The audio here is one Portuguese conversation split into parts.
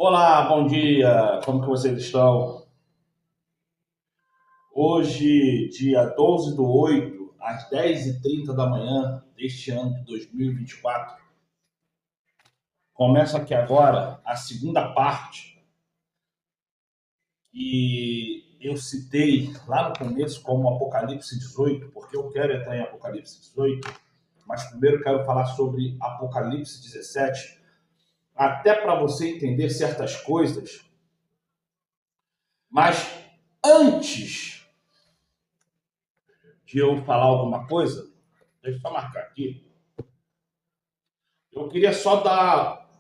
Olá, bom dia, como que vocês estão? Hoje, dia 12/8, às 10h30 da manhã deste ano de 2024, começa aqui agora a segunda parte que eu citei lá no começo como Apocalipse 18, porque eu quero entrar em Apocalipse 18, mas primeiro eu quero falar sobre Apocalipse 17, até para você entender certas coisas. Mas antes de eu falar alguma coisa, deixa eu só marcar aqui. Eu queria só dar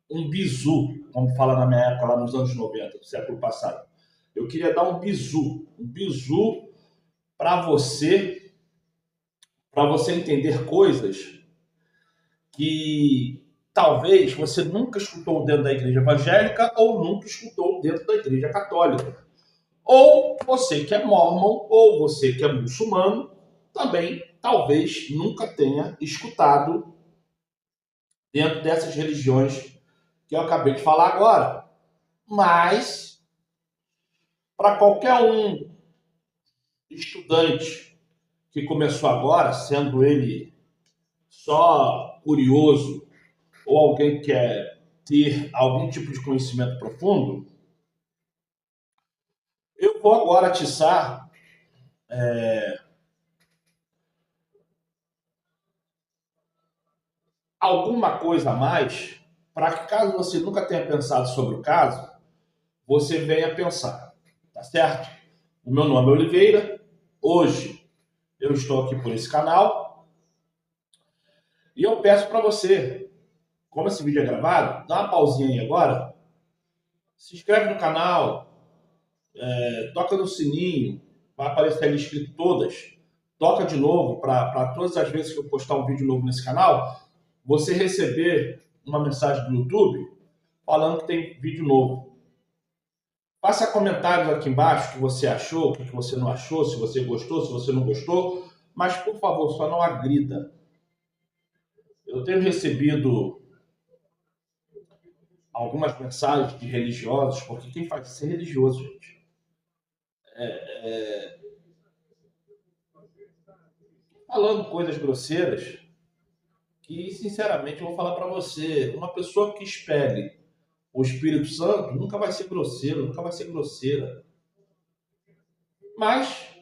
um bizu, como fala na minha época, lá nos anos 90, do século passado. Eu queria dar um bizu para você entender coisas que talvez você nunca escutou dentro da igreja evangélica ou nunca escutou dentro da igreja católica. Ou você que é mormon, ou você que é muçulmano, também talvez nunca tenha escutado dentro dessas religiões que eu acabei de falar agora. Mas, para qualquer um estudante que começou agora, sendo ele só curioso ou alguém que quer ter algum tipo de conhecimento profundo, eu vou agora atiçar alguma coisa a mais para que, caso você nunca tenha pensado sobre o caso, você venha pensar, tá certo? O meu nome é Oliveira, hoje eu estou aqui por esse canal e eu peço para você, como esse vídeo é gravado, dá uma pausinha aí agora, se inscreve no canal, toca no sininho, vai aparecer ali escrito todas, toca de novo para todas as vezes que eu postar um vídeo novo nesse canal, você receber uma mensagem do YouTube falando que tem vídeo novo. Faça comentários aqui embaixo o que você achou, o que você não achou, se você gostou, se você não gostou, mas por favor, só não agrida. Eu tenho recebido algumas mensagens de religiosos, porque quem faz isso é religioso, gente. Falando coisas grosseiras que, sinceramente, eu vou falar para você, uma pessoa que espere o Espírito Santo nunca vai ser grosseiro, nunca vai ser grosseira. Mas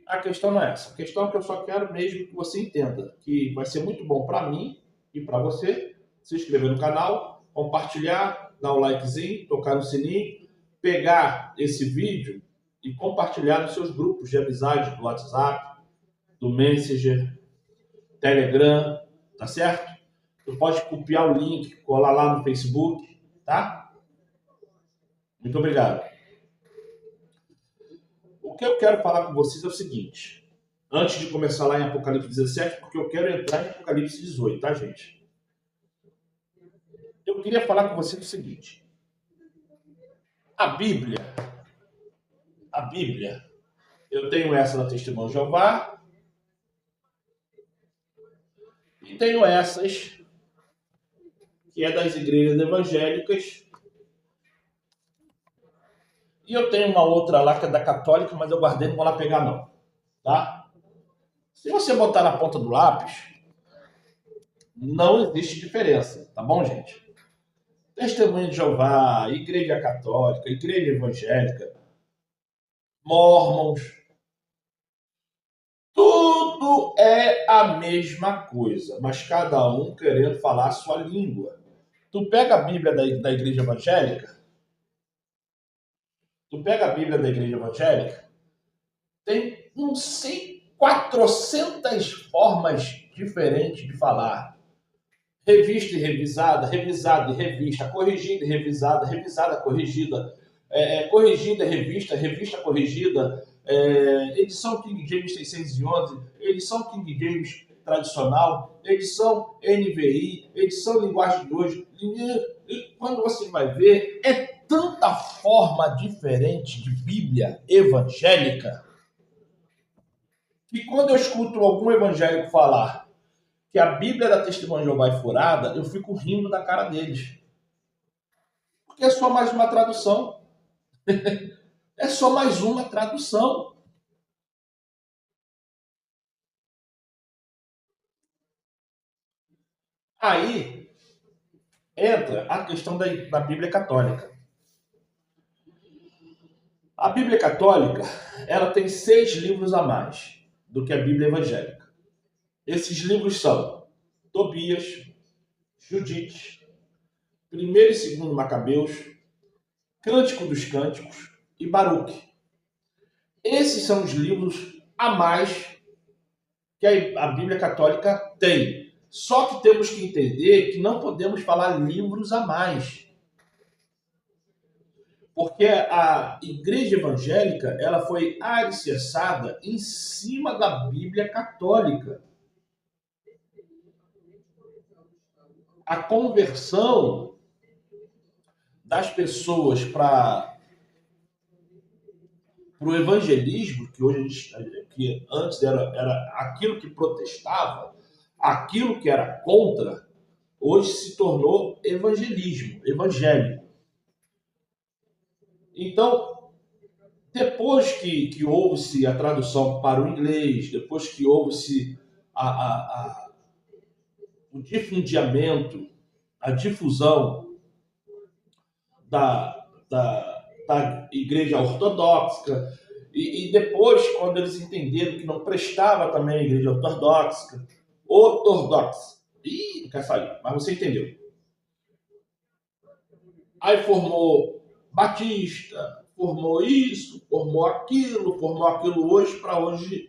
a questão não é essa. A questão é que eu só quero mesmo que você entenda que vai ser muito bom para mim e para você se inscrever no canal, compartilhar, dar o likezinho, tocar no sininho, pegar esse vídeo e compartilhar nos seus grupos de amizade do WhatsApp, do Messenger, Telegram, tá certo? Tu pode copiar o link, colar lá no Facebook, tá? Muito obrigado. O que eu quero falar com vocês é o seguinte, antes de começar lá em Apocalipse 17, porque eu quero entrar em Apocalipse 18, tá, gente? Eu queria falar com vocês o seguinte, a Bíblia, eu tenho essa da Testemunho de Jeová e tenho essas que é das igrejas evangélicas e eu tenho uma outra lá que é da católica, mas eu guardei, não vou lá pegar não, tá? Se você botar na ponta do lápis, não existe diferença, tá bom, gente? Testemunho de Jeová, Igreja Católica, Igreja Evangélica, Mormons, tudo é a mesma coisa, mas cada um querendo falar a sua língua. Tu pega a Bíblia da Igreja Evangélica, tem, não sei, 400 formas diferentes de falar. Revista e revisada, revisada e revista, corrigida e revisada, revisada, corrigida, corrigida e revista, revista corrigida, edição King James 611, edição King James tradicional, edição NVI, edição linguagem de hoje. E quando você vai ver, é tanta forma diferente de Bíblia evangélica que quando eu escuto algum evangélico falar que a Bíblia da Testemunha de Jeová é furada, eu fico rindo da cara deles. Porque é só mais uma tradução. É só mais uma tradução. Aí entra a questão da Bíblia Católica. A Bíblia Católica, ela tem 6 livros a mais do que a Bíblia Evangélica. Esses livros são Tobias, Judite, 1º e 2º Macabeus, Cântico dos Cânticos e Baruque. Esses são os livros a mais que a Bíblia Católica tem. Só que temos que entender que não podemos falar livros a mais. Porque a igreja evangélica ela foi alicerçada em cima da Bíblia Católica. A conversão das pessoas para o evangelismo, que antes era aquilo que protestava, aquilo que era contra, hoje se tornou evangelismo, evangélico. Então, depois que houve-se a tradução para o inglês, depois que houve-se o difundiamento, a difusão da igreja ortodoxa, e depois, quando eles entenderam que não prestava também a igreja ortodoxa, não quer sair, mas você entendeu. Aí formou Batista, formou isso, formou aquilo hoje, para hoje,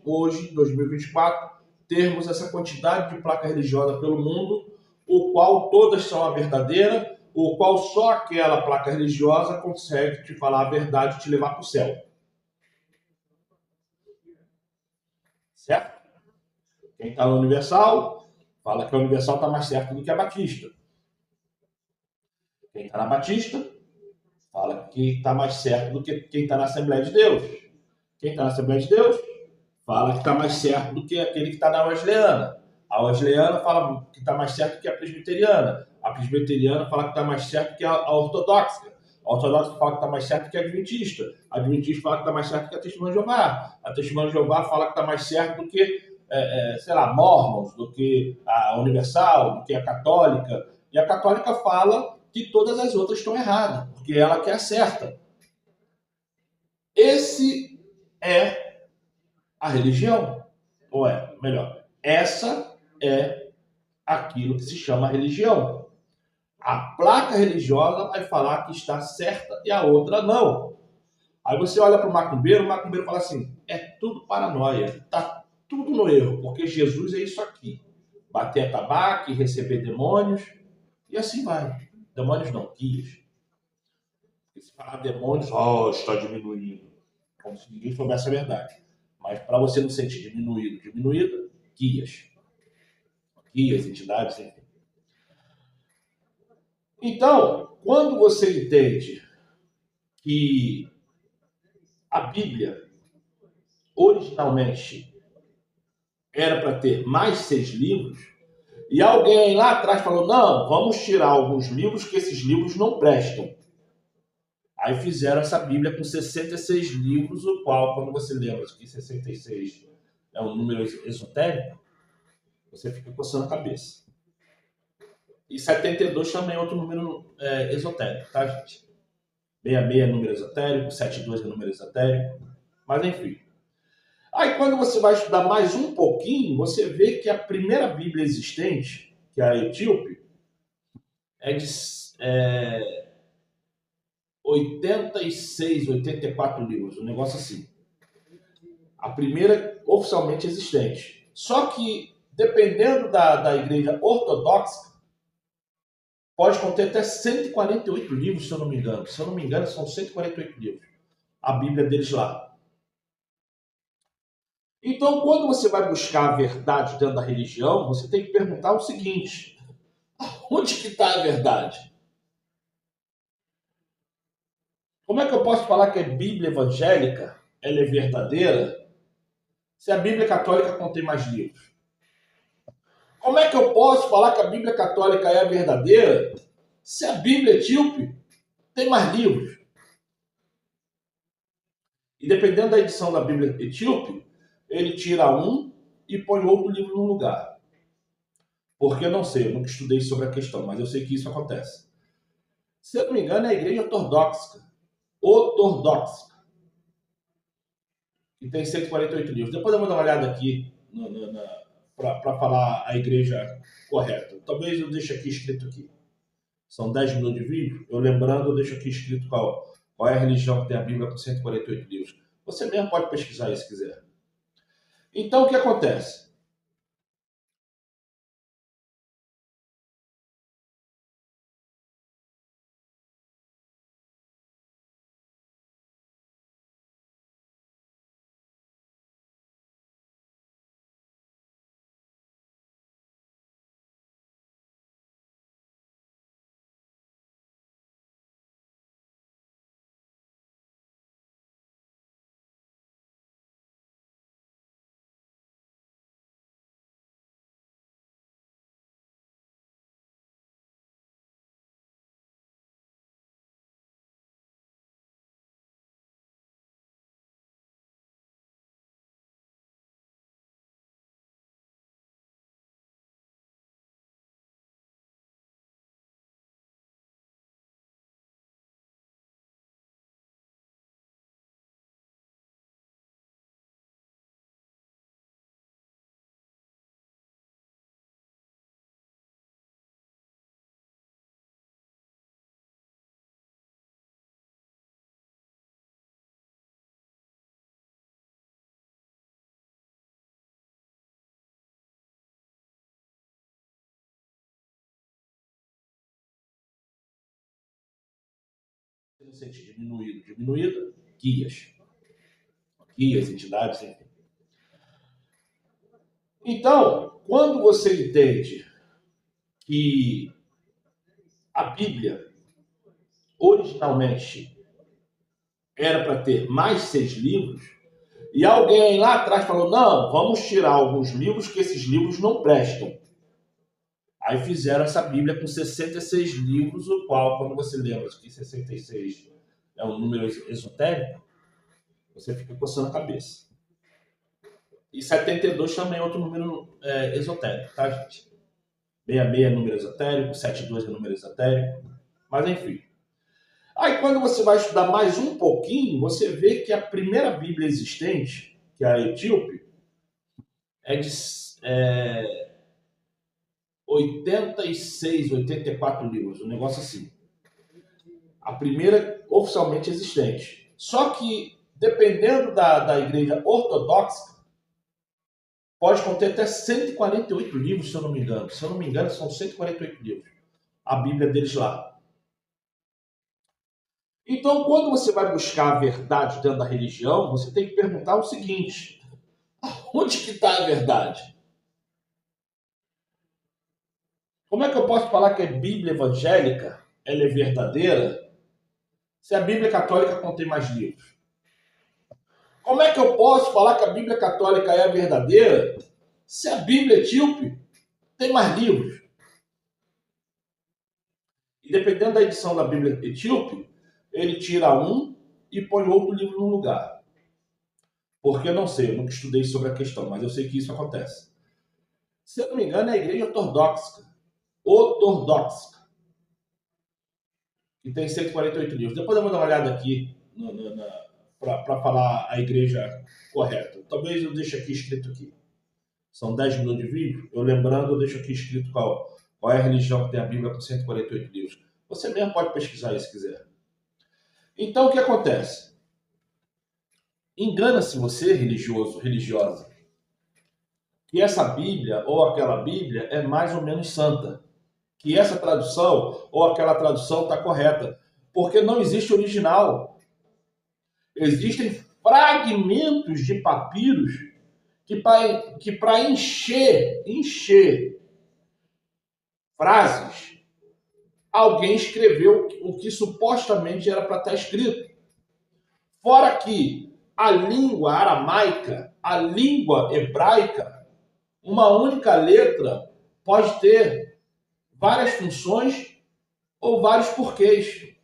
2024, termos essa quantidade de placa religiosa pelo mundo, o qual todas são a verdadeira, o qual só aquela placa religiosa consegue te falar a verdade e te levar para o céu. Certo? Quem está no Universal, fala que a Universal está mais certo do que a Batista. Quem está na Batista, fala que está mais certo do que quem está na Assembleia de Deus. Quem está na Assembleia de Deus, fala que está mais certo do que aquele que está na Wesleyana. A Wesleyana fala que está mais certo que a Presbiteriana. A Presbiteriana fala que está mais certo que a Ortodoxa. A Ortodoxa fala que está mais certo que a Adventista. A Adventista fala que está mais certo que a Testemunha de Jeová. A Testemunha de Jeová fala que está mais certo do que, Mormons, do que a Universal, do que a Católica. E a Católica fala que todas as outras estão erradas, porque ela que é certa. Esse é a religião. Ou melhor, essa é aquilo que se chama religião. A placa religiosa vai falar que está certa e a outra não. Aí você olha para o macumbeiro fala assim, é tudo paranoia, está tudo no erro, porque Jesus é isso aqui. Bater tabaco, receber demônios, e assim vai. Demônios não, guias. Porque se falar demônios, está diminuindo. Como se ninguém soubesse a verdade. Mas para você não sentir diminuído, guias, entidades, enfim. Então, quando você entende que a Bíblia originalmente era para ter mais 6 livros, e alguém lá atrás falou, não, vamos tirar alguns livros que esses livros não prestam. Aí fizeram essa Bíblia com 66 livros, o qual, quando você lembra que 66 é um número esotérico, você fica coçando a cabeça. E 72 também é outro número esotérico, tá, gente? 66 é número esotérico, 72 é número esotérico, mas enfim. Aí quando você vai estudar mais um pouquinho, você vê que a primeira Bíblia existente, que é a etíope, é de 86, 84 livros, um negócio assim. A primeira oficialmente existente. Só que, dependendo da igreja ortodoxa, pode conter até 148 livros, se eu não me engano. Se eu não me engano, são 148 livros. A Bíblia deles lá. Então, quando você vai buscar a verdade dentro da religião, você tem que perguntar o seguinte: onde que está a verdade? Como é que eu posso falar que a Bíblia evangélica ela é verdadeira se a Bíblia católica contém mais livros? Como é que eu posso falar que a Bíblia católica é a verdadeira se a Bíblia etíope tem mais livros? E dependendo da edição da Bíblia etíope, ele tira um e põe outro livro no lugar. Porque eu não sei, eu nunca estudei sobre a questão, mas eu sei que isso acontece. Se eu não me engano, é a igreja ortodoxa. Ortodoxa. E tem 148 livros. Depois eu vou dar uma olhada aqui para falar a igreja correta. Talvez eu deixe aqui escrito aqui. São 10 minutos de vídeo. Eu lembrando, eu deixo aqui escrito qual é a religião que tem a Bíblia com 148 livros. Você mesmo pode pesquisar aí se quiser. Então, o que acontece? No sentido diminuído, guias, entidades, enfim. Então, quando você entende que a Bíblia originalmente era para ter mais 6 livros, e alguém lá atrás falou, não, vamos tirar alguns livros que esses livros não prestam. Aí fizeram essa Bíblia com 66 livros, o qual, quando você lembra que 66 é um número esotérico, você fica coçando a cabeça. E 72 também é outro número esotérico, tá, gente? 66 é número esotérico, 72 é número esotérico, mas enfim. Aí quando você vai estudar mais um pouquinho, você vê que a primeira Bíblia existente, que é a etíope, é de 86, 84 livros, um negócio assim. A primeira oficialmente existente. Só que, dependendo da igreja ortodoxa, pode conter até 148 livros, se eu não me engano. Se eu não me engano, são 148 livros. A Bíblia deles lá. Então, quando você vai buscar a verdade dentro da religião, você tem que perguntar o seguinte: onde que está a verdade? Como é que eu posso falar que a Bíblia evangélica ela é verdadeira se a Bíblia católica contém mais livros? Como é que eu posso falar que a Bíblia católica é a verdadeira se a Bíblia etíope tem mais livros? E dependendo da edição da Bíblia etíope, ele tira um e põe outro livro no lugar. Porque eu não sei, eu nunca estudei sobre a questão, mas eu sei que isso acontece. Se eu não me engano, é a igreja ortodoxa. Ortodoxa. Que tem 148 livros. Depois eu vou dar uma olhada aqui para falar a igreja correta. Talvez eu deixe aqui escrito aqui. São 10 minutos de vídeo. Eu lembrando, eu deixo aqui escrito qual é a religião que tem a Bíblia com 148 livros. Você mesmo pode pesquisar aí se quiser. Então, o que acontece? Engana-se você, religioso, religiosa, que essa Bíblia ou aquela Bíblia é mais ou menos santa. Que essa tradução ou aquela tradução está correta. Porque não existe original. Existem fragmentos de papiros que para encher frases, alguém escreveu o que supostamente era para estar escrito. Fora que a língua aramaica, a língua hebraica, uma única letra pode ter várias funções ou vários porquês.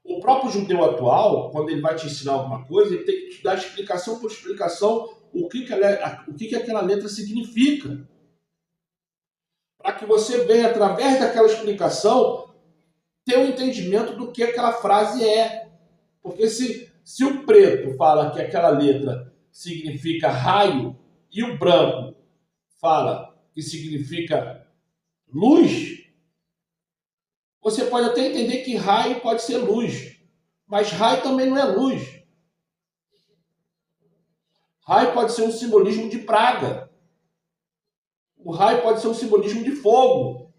O próprio judeu atual, quando ele vai te ensinar alguma coisa, ele tem que te dar explicação por explicação o que aquela letra significa. Para que você venha, através daquela explicação, ter um entendimento do que aquela frase é. Porque se o preto fala que aquela letra significa raio e o branco fala que significa luz, você pode até entender que raio pode ser luz, mas raio também não é luz. Raio pode ser um simbolismo de praga. O raio pode ser um simbolismo de fogo.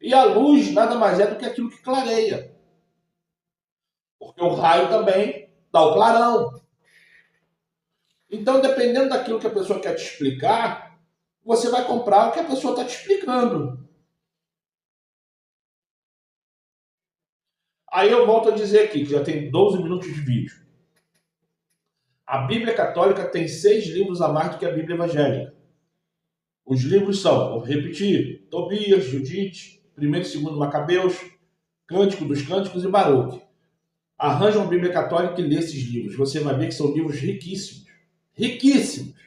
E a luz nada mais é do que aquilo que clareia. Porque o raio também dá o clarão. Então, dependendo daquilo que a pessoa quer te explicar, você vai comprar o que a pessoa está te explicando. Aí eu volto a dizer aqui, que já tem 12 minutos de vídeo. A Bíblia Católica tem 6 livros a mais do que a Bíblia Evangélica. Os livros são, vou repetir, Tobias, Judite, 1º e 2º Macabeus, Cântico dos Cânticos e Baruque. Arranja uma Bíblia Católica e lê esses livros. Você vai ver que são livros riquíssimos. Riquíssimos.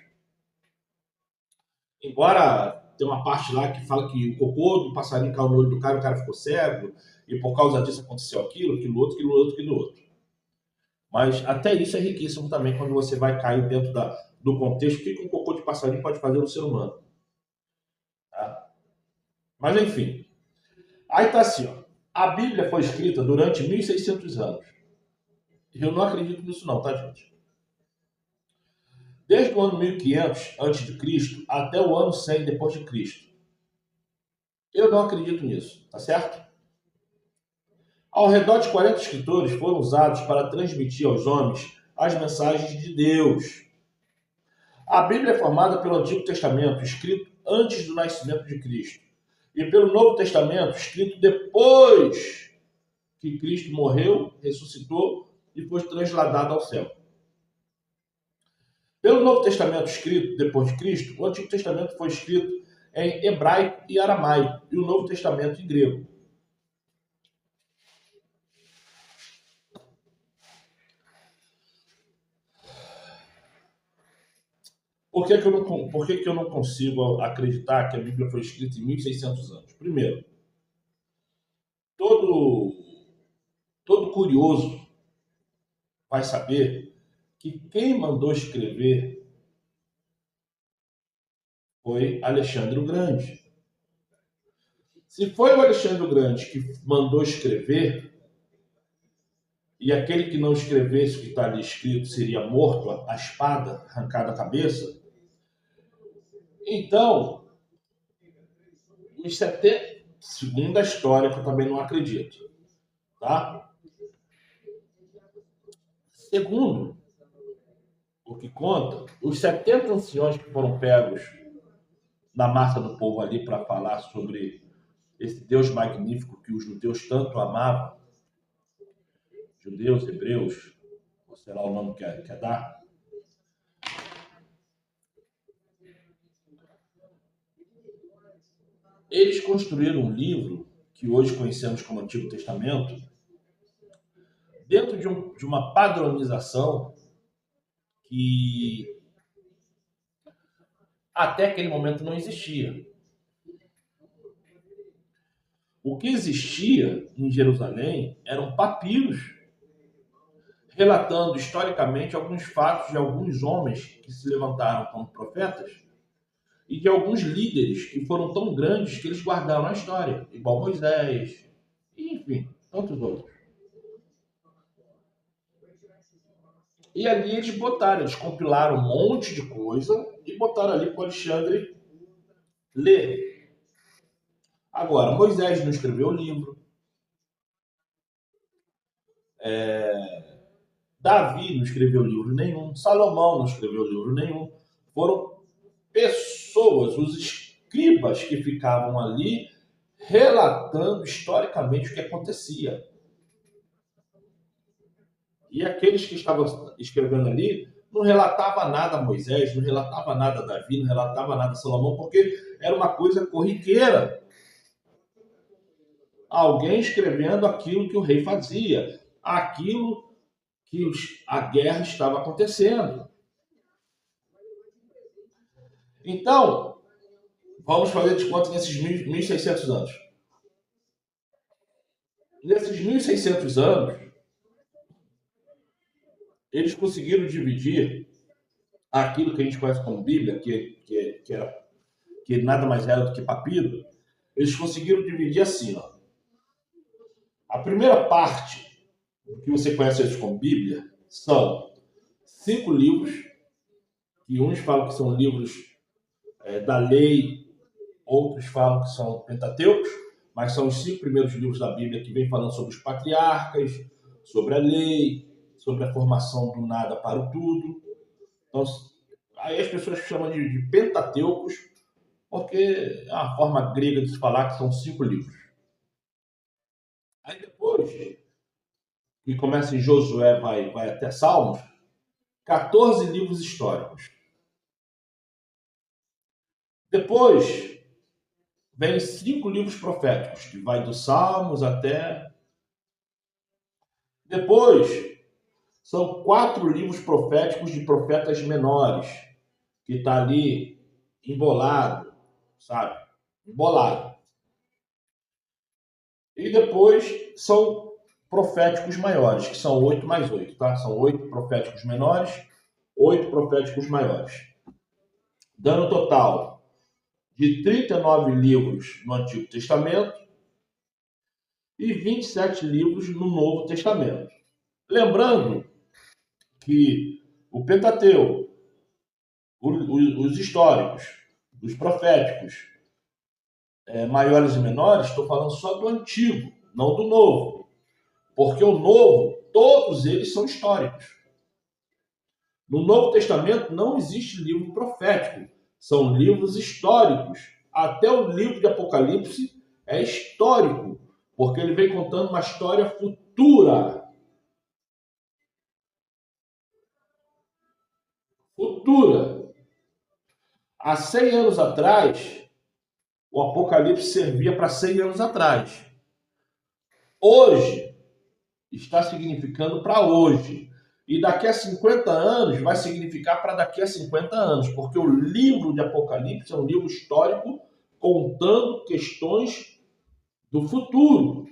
Embora tem uma parte lá que fala que o cocô do passarinho caiu no olho do cara, o cara ficou cego, e por causa disso aconteceu aquilo, aquilo outro. Mas até isso é riquíssimo também, quando você vai cair dentro do contexto, o que um cocô de passarinho pode fazer no ser humano. Tá? Mas enfim. Aí tá assim, ó. A Bíblia foi escrita durante 1.600 anos. Eu não acredito nisso não, tá, gente? Desde o ano 1500 a.C. até o ano 100 depois de Cristo. Eu não acredito nisso, tá certo? Ao redor de 40 escritores foram usados para transmitir aos homens as mensagens de Deus. A Bíblia é formada pelo Antigo Testamento, escrito antes do nascimento de Cristo, e pelo Novo Testamento, escrito depois que Cristo morreu, ressuscitou e foi transladado ao céu. Pelo Novo Testamento escrito depois de Cristo, o Antigo Testamento foi escrito em hebraico e aramaico, e o Novo Testamento em grego. Por que eu não consigo acreditar que a Bíblia foi escrita em 1.600 anos? Primeiro, todo curioso vai saber que quem mandou escrever foi Alexandre o Grande. Se foi o Alexandre o Grande que mandou escrever, e aquele que não escrevesse o que está ali escrito seria morto a espada, arrancada a cabeça, então, segundo a história, que eu também não acredito, tá? Segundo o que conta, os 70 anciões que foram pegos na massa do povo ali para falar sobre esse Deus magnífico que os judeus tanto amavam, judeus, hebreus, ou sei lá o nome que quer dar, eles construíram um livro que hoje conhecemos como Antigo Testamento, dentro de uma padronização que até aquele momento não existia. O que existia em Jerusalém eram papiros relatando historicamente alguns fatos de alguns homens que se levantaram como profetas e de alguns líderes que foram tão grandes que eles guardaram a história, igual Moisés, e, enfim, tantos outros. E ali eles compilaram um monte de coisa e botaram ali para o Alexandre ler. Agora, Moisés não escreveu o livro, Davi não escreveu livro nenhum, Salomão não escreveu livro nenhum. Foram pessoas, os escribas que ficavam ali relatando historicamente o que acontecia. E aqueles que estavam escrevendo ali não relatava nada a Moisés, não relatava nada a Davi, não relatava nada a Salomão, porque era uma coisa corriqueira. Alguém escrevendo aquilo que o rei fazia, aquilo que a guerra estava acontecendo. Então, vamos fazer de conta nesses 1.600 anos. Nesses 1.600 anos, eles conseguiram dividir aquilo que a gente conhece como Bíblia, que nada mais era do que papiro. Eles conseguiram dividir assim, ó. A primeira parte, que você conhece hoje como Bíblia, são 5 livros, que uns falam que são livros da lei, outros falam que são Pentateucos, mas são os 5 primeiros livros da Bíblia que vem falando sobre os patriarcas, sobre a lei, sobre a formação do nada para o tudo. Então, aí as pessoas chamam de Pentateucos, porque é uma forma grega de se falar que são 5 livros. Aí depois, que começa em Josué, vai até Salmos, 14 livros históricos. Depois, vem 5 livros proféticos, que vai do Salmos até... Depois, são 4 livros proféticos de profetas menores, que está ali embolado, sabe? Embolado. E depois são proféticos maiores, que são 8 mais 8, tá? São 8 proféticos menores, 8 proféticos maiores. Dando total de 39 livros no Antigo Testamento e 27 livros no Novo Testamento. Lembrando que o Pentateuco, os históricos, os proféticos, maiores e menores, estou falando só do Antigo, não do Novo. Porque o Novo, todos eles são históricos. No Novo Testamento não existe livro profético, são livros históricos. Até o livro de Apocalipse é histórico, porque ele vem contando uma história futura. Futura. Há 100 anos atrás, o Apocalipse servia para 100 anos atrás. Hoje, está significando para hoje. E daqui a 50 anos vai significar para daqui a 50 anos, porque o livro de Apocalipse é um livro histórico contando questões do futuro.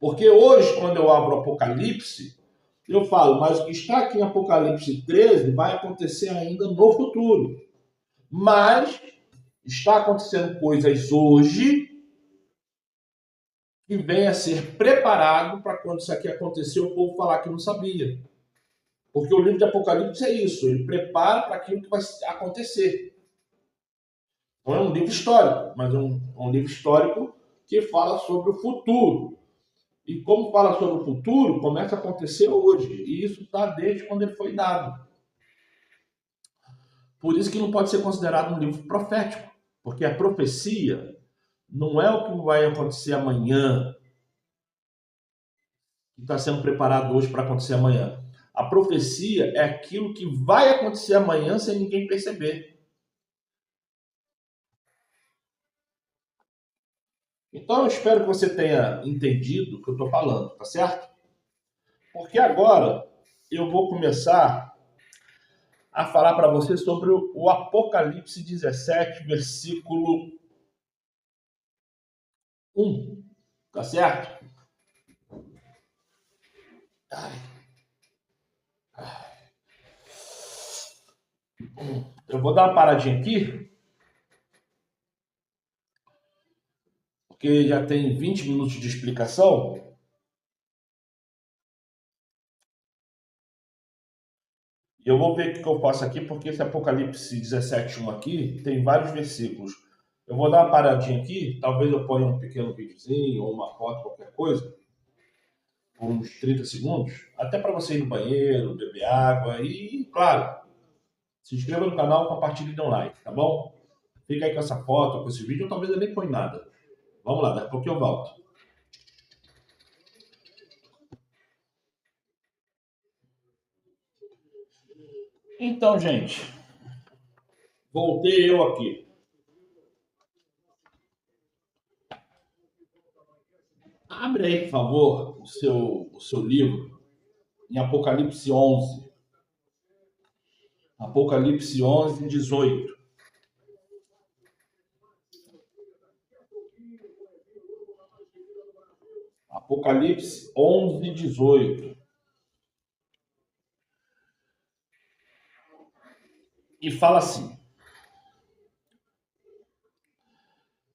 Porque hoje, quando eu abro o Apocalipse, eu falo, mas o que está aqui em Apocalipse 13 vai acontecer ainda no futuro. Mas está acontecendo coisas hoje que vem a ser preparado para quando isso aqui acontecer, o povo falar que não sabia. Porque o livro de Apocalipse é isso, ele prepara para aquilo que vai acontecer. Não é um livro histórico, mas é um livro histórico que fala sobre o futuro. E como fala sobre o futuro, começa a acontecer hoje. E isso está desde quando ele foi dado. Por isso que não pode ser considerado um livro profético. Porque a profecia não é o que vai acontecer amanhã, que está sendo preparado hoje para acontecer amanhã. A profecia é aquilo que vai acontecer amanhã sem ninguém perceber. Então eu espero que você tenha entendido o que eu estou falando, tá certo? Porque agora eu vou começar a falar para você sobre o Apocalipse 17, versículo 1, tá certo? Eu vou dar uma paradinha aqui, porque já tem 20 minutos de explicação. E eu vou ver o que eu faço aqui, porque esse Apocalipse 17:1 aqui tem vários versículos. Eu vou dar uma paradinha aqui, talvez eu ponha um pequeno videozinho ou uma foto, qualquer coisa, por uns 30 segundos, até para você ir no banheiro, beber água e, claro, se inscreva no canal, compartilhe e dê um like, tá bom? Fica aí com essa foto, com esse vídeo, ou talvez eu nem ponha nada. Vamos lá, daqui a pouco eu volto. Então, gente, voltei eu aqui. Abre aí, por favor, o seu livro em Apocalipse 11. Apocalipse 11, 18. Apocalipse 11, 18. E fala assim: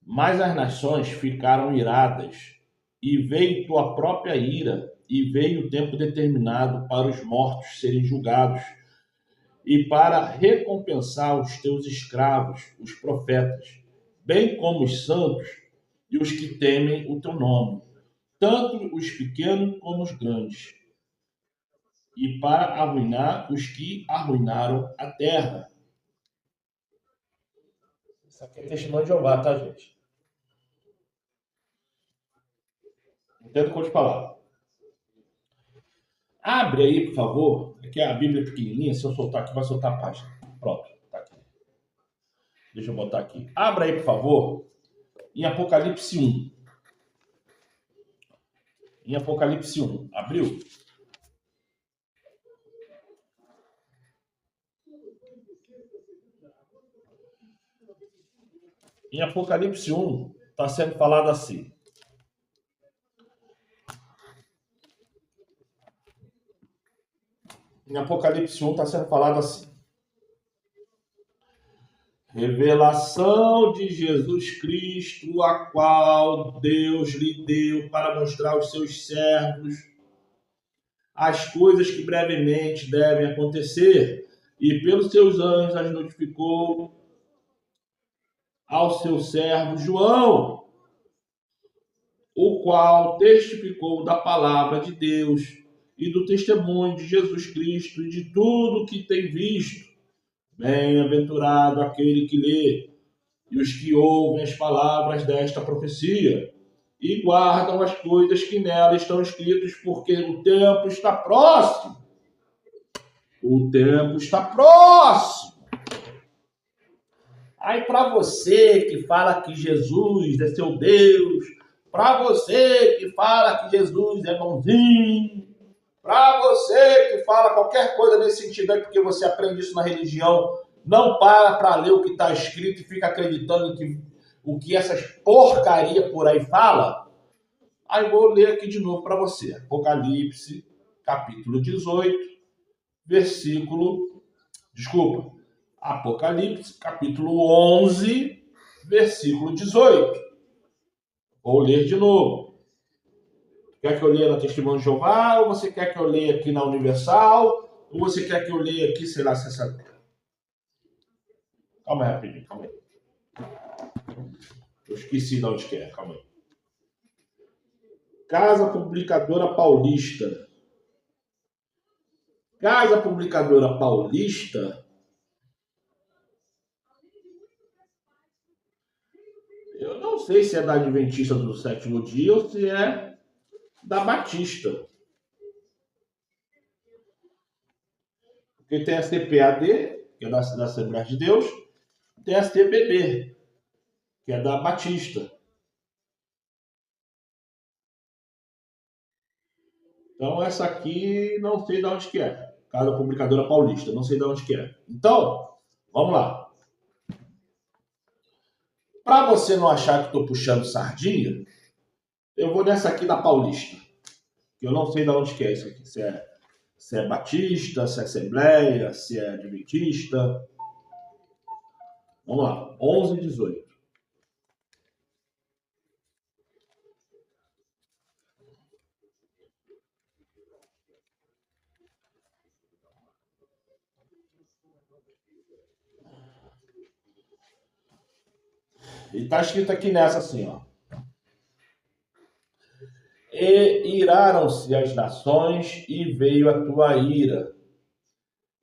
mas as nações ficaram iradas, e veio tua própria ira, e veio o tempo determinado para os mortos serem julgados, e para recompensar os teus escravos, os profetas, bem como os santos e os que temem o teu nome, tanto os pequenos como os grandes, e para arruinar os que arruinaram a terra. Isso aqui é testemunho de Jeová, tá, gente? Entendo o que eu te falar. Abre aí, por favor. Aqui a Bíblia é pequenininha. Se eu soltar aqui, vai soltar a página. Pronto, tá aqui. Deixa eu botar aqui. Abra aí, por favor, em Apocalipse 1. Em Apocalipse 1. Abriu? Em Apocalipse 1, está sendo falado assim. Em Apocalipse 1 está sendo falado assim. Revelação de Jesus Cristo, a qual Deus lhe deu para mostrar aos seus servos as coisas que brevemente devem acontecer, e pelos seus anjos as notificou ao seu servo João, o qual testificou da palavra de Deus e do testemunho de Jesus Cristo e de tudo que tem visto. Bem-aventurado aquele que lê e os que ouvem as palavras desta profecia e guardam as coisas que nela estão escritas, porque o tempo está próximo. O tempo está próximo. Aí, para você que fala que Jesus é seu Deus, para você que fala que Jesus é bonzinho, para você que fala qualquer coisa nesse sentido aí, porque você aprende isso na religião, não para ler o que está escrito e fica acreditando que o que essas porcaria por aí fala. Aí eu vou ler aqui de novo para você. Apocalipse, capítulo 18, versículo... Desculpa. Apocalipse, capítulo 11, versículo 18. Vou ler de novo. Quer que eu leia na Testemunho de Jeová? Ou você quer que eu leia aqui na Universal? Ou você quer que eu leia aqui, sei lá, se essa... Calma aí, rapidinho, calma aí. Eu esqueci de onde que é, calma aí. Casa Publicadora Paulista. Casa Publicadora Paulista. Eu não sei se é da Adventista do Sétimo Dia ou se é da Batista. Porque tem a CPAD, que é da Assembleia de Deus, tem a CBB, que é da Batista. Então essa aqui não sei de onde que é. Casa Publicadora Paulista, não sei de onde que é. Então, vamos lá. Para você não achar que estou puxando sardinha, eu vou nessa aqui da Paulista. Que eu não sei de onde que é isso aqui. Se é Batista, se é Assembleia, se é Adventista. Vamos lá, 11 e 18. E está escrito aqui nessa assim, ó. E iraram-se as nações e veio a tua ira.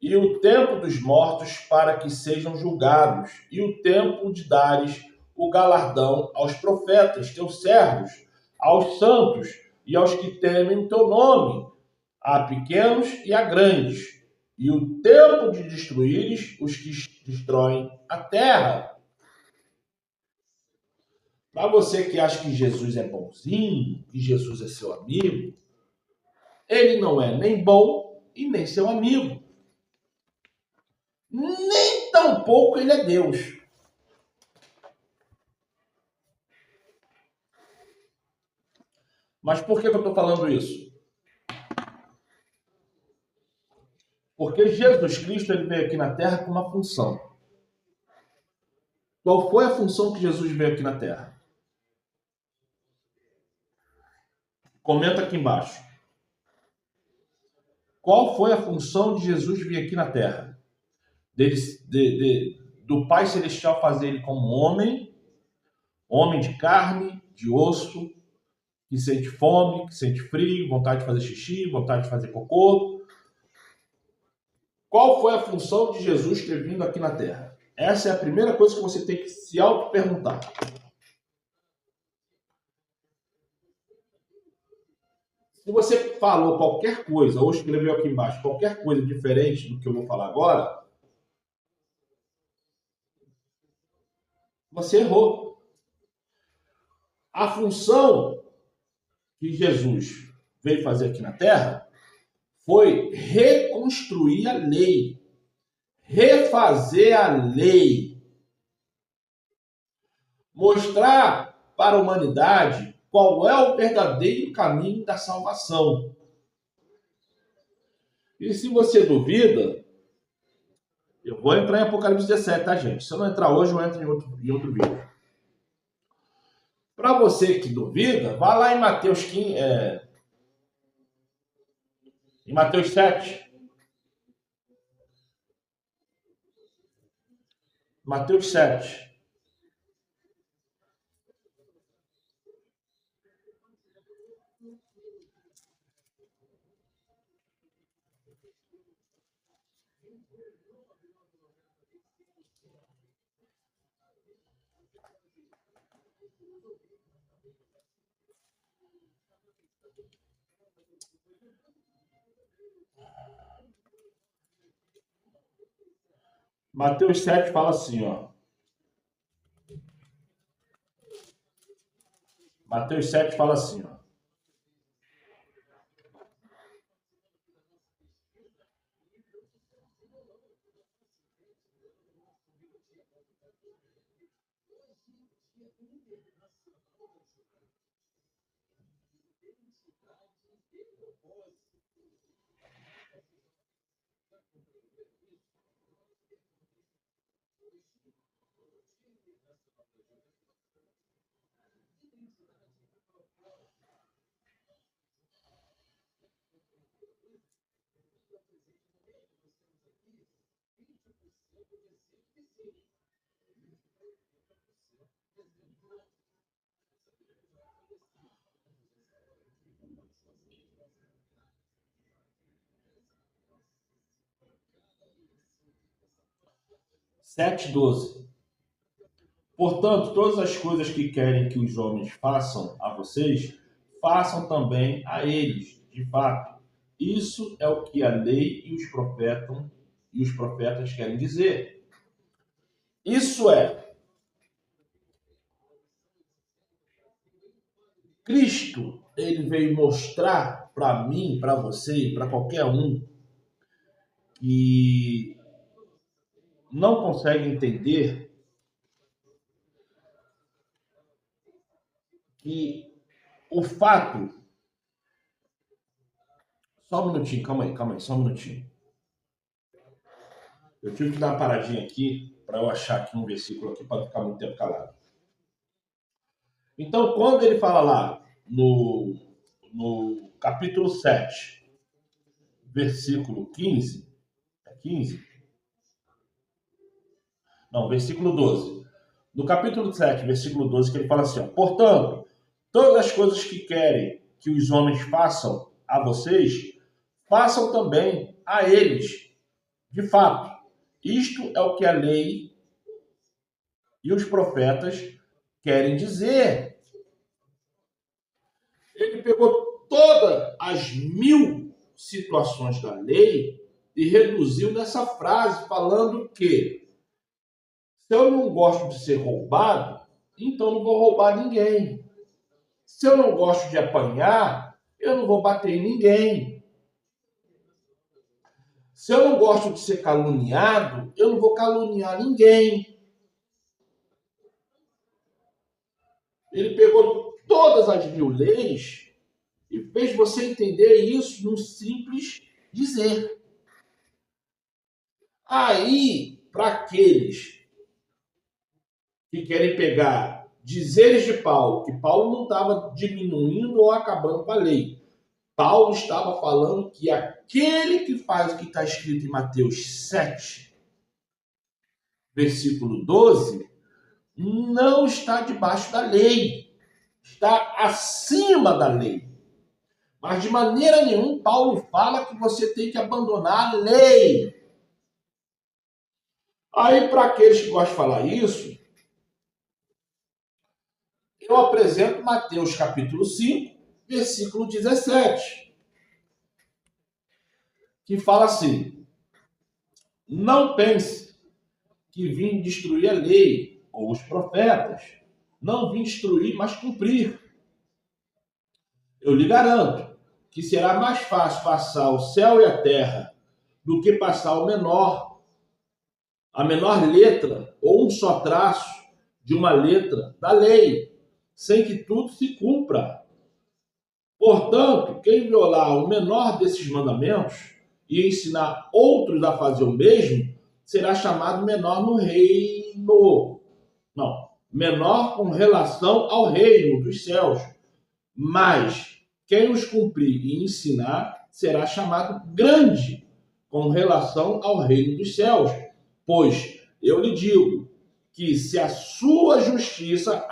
E o tempo dos mortos para que sejam julgados, e o tempo de dares o galardão aos profetas, teus servos, aos santos e aos que temem o teu nome, a pequenos e a grandes. e o tempo de destruíres os que destroem a terra. Para você que acha que Jesus é bonzinho, que Jesus é seu amigo, ele não é nem bom e nem seu amigo. Nem tampouco ele é Deus. Mas por que eu estou falando isso? Porque Jesus Cristo ele veio aqui na Terra com uma função. Qual foi a função que Jesus veio aqui na Terra? Comenta aqui embaixo. Qual foi a função de Jesus vir aqui na Terra? Do Pai Celestial fazer ele como homem de carne, de osso, que sente fome, que sente frio, vontade de fazer xixi, vontade de fazer cocô. Qual foi a função de Jesus ter vindo aqui na Terra? Essa é a primeira coisa que você tem que se auto-perguntar. Se você falou qualquer coisa, ou escreveu aqui embaixo qualquer coisa diferente do que eu vou falar agora, você errou. A função que Jesus veio fazer aqui na Terra foi reconstruir a lei, refazer a lei, mostrar para a humanidade qual é o verdadeiro caminho da salvação. E se você duvida, eu vou entrar em Apocalipse 17, tá, gente? Se eu não entrar hoje, eu entro em outro vídeo. Para você que duvida, vá lá em Mateus 15, em Mateus 7. Mateus 7. Mateus 7 fala assim, ó. Mateus 7 fala assim, ó. Sete 12. Portanto, todas as coisas que querem que os homens façam a vocês, façam também a eles, de fato. Isso é o que a lei e os profetas querem dizer. Isso é, Cristo, ele veio mostrar para mim, para você e para qualquer um que não consegue entender que o fato. Só um minutinho, calma aí, só um minutinho. Eu tive que dar uma paradinha aqui para eu achar aqui um versículo aqui para não ficar muito tempo calado. Então, quando ele fala lá no capítulo 7, versículo 15, é 15? Não, versículo 12. No capítulo 7, versículo 12, que ele fala assim, ó, portanto, todas as coisas que querem que os homens façam a vocês, façam também a eles. De fato, isto é o que a lei e os profetas querem dizer. Ele pegou todas as 1000 situações da lei e reduziu nessa frase, falando que se eu não gosto de ser roubado, então não vou roubar ninguém. Se eu não gosto de apanhar, eu não vou bater em ninguém. Se eu não gosto de ser caluniado, eu não vou caluniar ninguém. Ele pegou todas as 1000 leis e fez você entender isso num simples dizer. Aí, para aqueles que querem pegar dizeres de Paulo, que Paulo não estava diminuindo ou acabando com a lei. Paulo estava falando que aquele que faz o que está escrito em Mateus 7, versículo 12, não está debaixo da lei, está acima da lei. Mas de maneira nenhuma Paulo fala que você tem que abandonar a lei. Aí, para aqueles que gostam de falar isso, eu apresento Mateus capítulo 5, versículo 17, que fala assim: não pense que vim destruir a lei ou os profetas. Não vim destruir, mas cumprir. Eu lhe garanto que será mais fácil passar o céu e a terra do que passar a menor letra ou um só traço de uma letra da lei, sem que tudo se cumpra. Portanto, quem violar o menor desses mandamentos e ensinar outros a fazer o mesmo, será chamado menor no reino. Não, menor com relação ao reino dos céus. Mas quem os cumprir e ensinar será chamado grande com relação ao reino dos céus. Pois eu lhe digo que se a sua justiça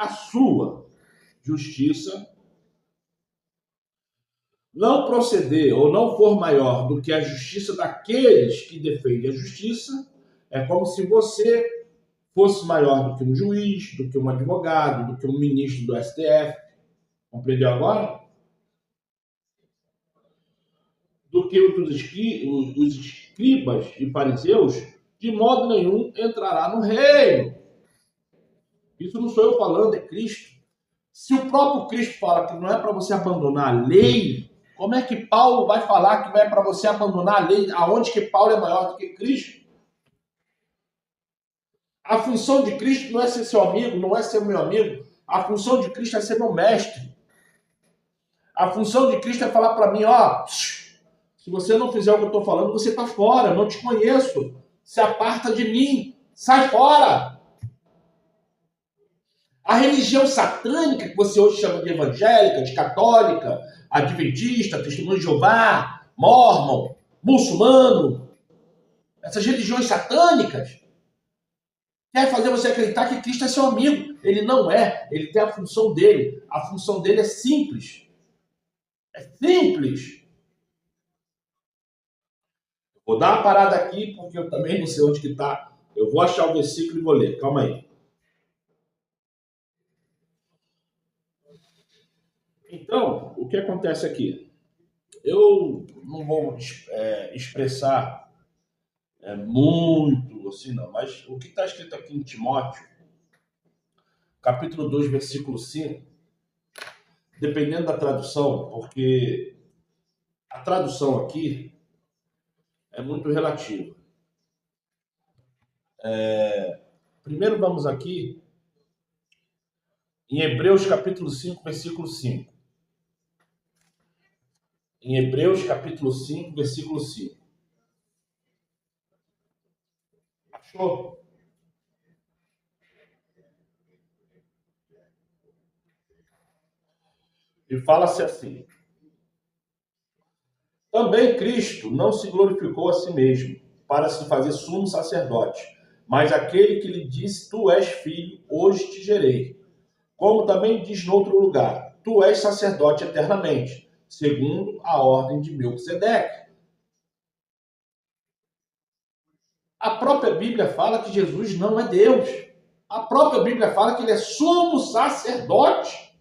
não proceder ou não for maior do que a justiça daqueles que defendem a justiça, é como se você fosse maior do que um juiz, do que um advogado, do que um ministro do STF. Compreendeu agora? Do que os escribas e fariseus, de modo nenhum entrará no reino. Isso não sou eu falando, é Cristo. Se o próprio Cristo fala que não é para você abandonar a lei, como é que Paulo vai falar que não é para você abandonar a lei? Aonde que Paulo é maior do que Cristo? A função de Cristo não é ser seu amigo, não é ser meu amigo. A função de Cristo é ser meu mestre. A função de Cristo é falar para mim, ó, se você não fizer o que eu estou falando, você está fora, eu não te conheço. Se aparta de mim, sai fora. A religião satânica, que você hoje chama de evangélica, de católica, adventista, testemunho de Jeová, mórmon, muçulmano, essas religiões satânicas, quer fazer você acreditar que Cristo é seu amigo. Ele não é, ele tem a função dele. A função dele é simples. É simples. Vou dar uma parada aqui, porque eu também não sei onde que está. Eu vou achar o versículo e vou ler. Calma aí. Então, o que acontece aqui? Eu não vou expressar muito assim, não, mas o que está escrito aqui em Timóteo, capítulo 2, versículo 5, dependendo da tradução, porque a tradução aqui é muito relativa. Primeiro vamos aqui em Hebreus capítulo 5, versículo 5. Em Hebreus capítulo 5, versículo 5. Achou? E fala-se assim: também Cristo não se glorificou a si mesmo, para se fazer sumo sacerdote, mas aquele que lhe disse, tu és filho, hoje te gerei. Como também diz no outro lugar, tu és sacerdote eternamente, segundo a ordem de Melquisedeque. A própria Bíblia fala que Jesus não é Deus. A própria Bíblia fala que ele é sumo sacerdote.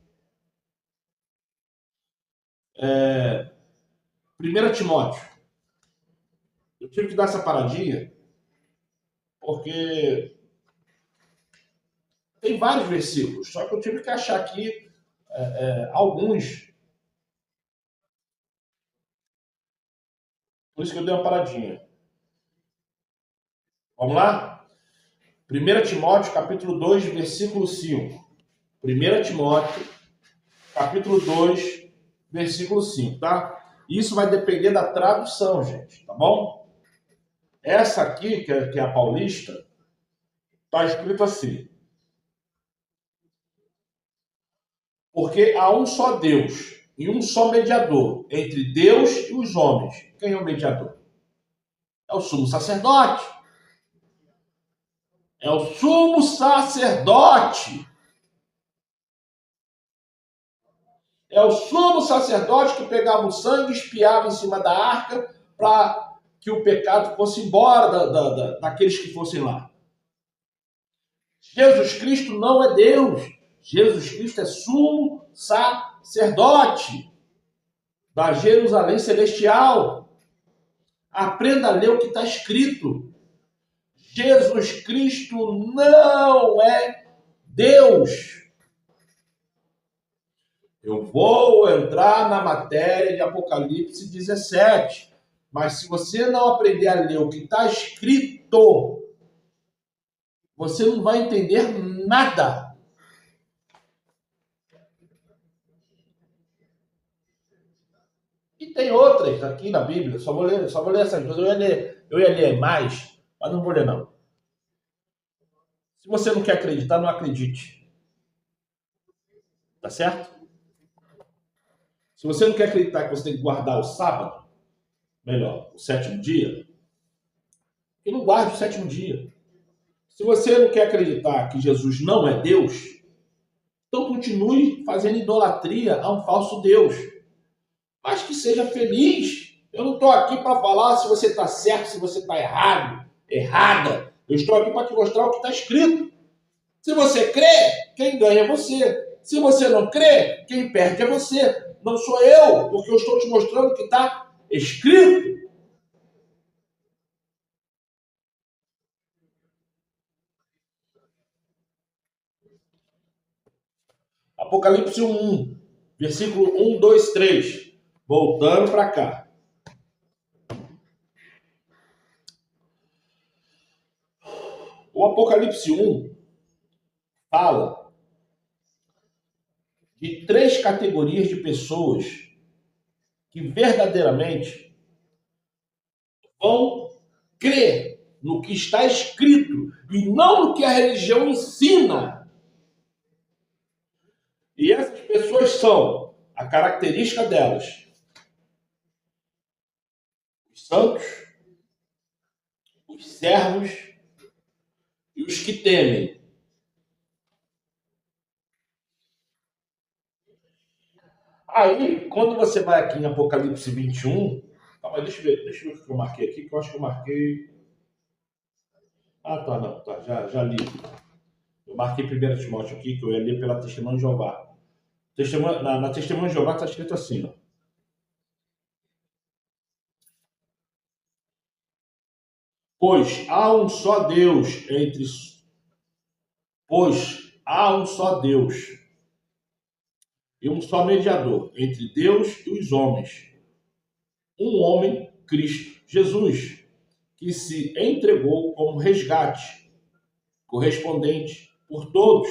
1 Timóteo. tive que dar essa paradinha porque tem vários versículos, só que eu tive que achar aqui alguns. Por isso que eu dei uma paradinha. Vamos lá? 1 Timóteo, capítulo 2, versículo 5. 1 Timóteo, capítulo 2, versículo 5, tá? Isso vai depender da tradução, gente, tá bom? Essa aqui, que é a paulista, tá escrito assim: porque há um só Deus e um só mediador entre Deus e os homens. Quem é o mediador? É o sumo sacerdote. É o sumo sacerdote. É o sumo sacerdote que pegava o sangue e espiava em cima da arca para que o pecado fosse embora daqueles que fossem lá. Jesus Cristo não é Deus. Jesus Cristo é sumo sacerdote da Jerusalém celestial. Aprenda a ler o que está escrito. Jesus Cristo não é Deus. Eu vou entrar na matéria de Apocalipse 17, mas se você não aprender a ler o que está escrito, você não vai entender nada. E tem outras aqui na Bíblia, só vou ler essas duas. Eu ia ler mais, mas não vou ler não. Se você não quer acreditar, não acredite. Tá certo? Se você não quer acreditar que você tem que guardar o sábado, melhor, o sétimo dia, e não guarde o sétimo dia. Se você não quer acreditar que Jesus não é Deus, então continue fazendo idolatria a um falso Deus. Mas que seja feliz. Eu não estou aqui para falar se você está certo, se você está errado, errada. Eu estou aqui para te mostrar o que está escrito. Se você crê, quem ganha é você. Se você não crê, quem perde é você. Não sou eu, porque eu estou te mostrando o que está escrito. Apocalipse 1, versículo 1, 2, 3. Voltando para cá. O Apocalipse 1 fala de 3 categorias de pessoas que verdadeiramente vão crer no que está escrito e não no que a religião ensina. E essas pessoas são, a característica delas, os santos, os servos e os que temem. Aí, quando você vai aqui em Apocalipse 21, calma, deixa eu ver o que eu marquei aqui, que eu acho que eu marquei. Ah, tá, não, tá, já li. Eu marquei 1 Timóteo aqui, que eu ia ler pela Testemunha de Jeová. Na Testemunha de Jeová está escrito assim, ó. Pois há um só Deus e um só mediador entre Deus e os homens, um homem, Cristo Jesus, que se entregou como resgate correspondente por todos.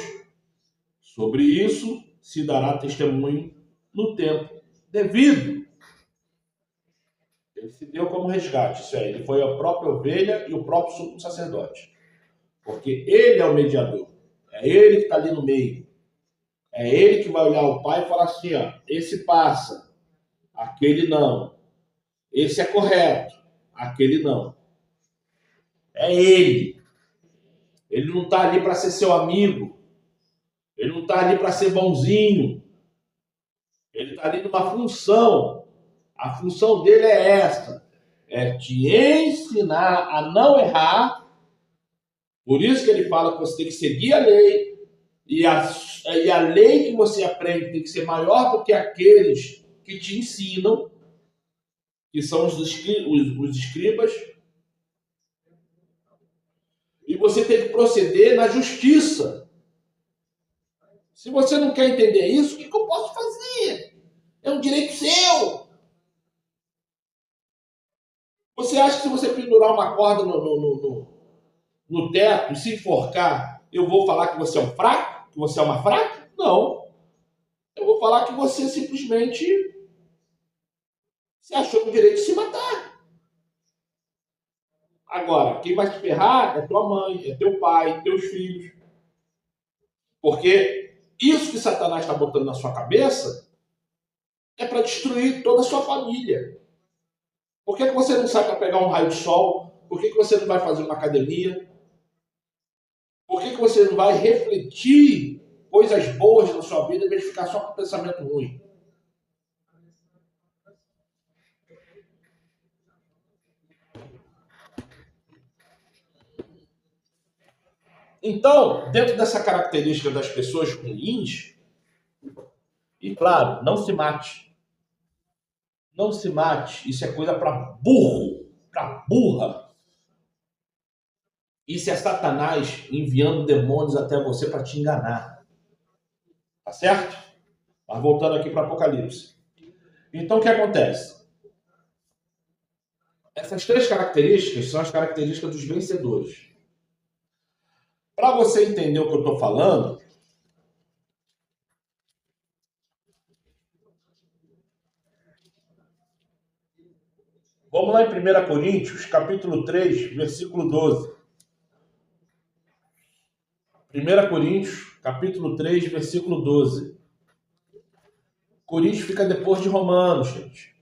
Sobre isso se dará testemunho no tempo devido. Ele se deu como resgate, isso aí. Ele foi a própria ovelha e o próprio sumo sacerdote. Porque ele é o mediador. É ele que está ali no meio. É ele que vai olhar o Pai e falar assim, ó, esse passa, aquele não. Esse é correto, aquele não. É ele. Ele não está ali para ser seu amigo. Ele não está ali para ser bonzinho. Ele está ali numa função. A função dele é essa. É te ensinar a não errar. Por isso que ele fala que você tem que seguir a lei. E a lei que você aprende tem que ser maior do que aqueles que te ensinam, que são os escribas. você tem que proceder na justiça. Se você não quer entender isso, o que eu posso fazer? É um direito seu. Você acha que se você pendurar uma corda no teto e se enforcar, eu vou falar que você é um fraco? Que você é uma fraca? Não. Eu vou falar que você simplesmente se achou com o direito de se matar. Agora, quem vai te ferrar é tua mãe, é teu pai, teus filhos. Porque isso que Satanás está botando na sua cabeça é para destruir toda a sua família. Por que você não sai para pegar um raio de sol? Por que você não vai fazer uma academia? Por que você não vai refletir coisas boas na sua vida em vez de ficar só com pensamento ruim? Então, dentro dessa característica das pessoas ruins, e claro, não se mate. Não se mate. Isso é coisa para burro, para burra. Isso é Satanás enviando demônios até você para te enganar. Tá certo? Mas voltando aqui para Apocalipse. Então, o que acontece? Essas três características são as características dos vencedores. Para você entender o que eu estou falando, vamos lá em 1 Coríntios, capítulo 3, versículo 12. 1 Coríntios, capítulo 3, versículo 12. Coríntios fica depois de Romanos, gente.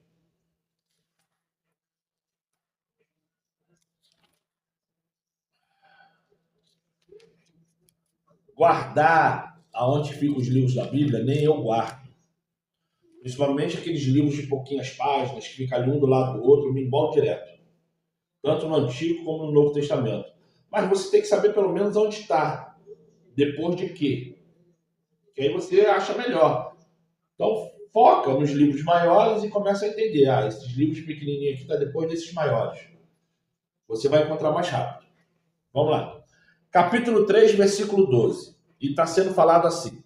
Guardar aonde ficam os livros da Bíblia, nem eu guardo. Principalmente aqueles livros de pouquinhas páginas, que ficam ali um do lado do outro, eu me embolo direto. Tanto no Antigo como no Novo Testamento. Mas você tem que saber pelo menos onde está. Depois de quê? Que aí você acha melhor. Então, foca nos livros maiores e começa a entender. Ah, esses livros pequenininhos aqui estão depois desses maiores. Você vai encontrar mais rápido. Vamos lá. Capítulo 3, versículo 12. E está sendo falado assim.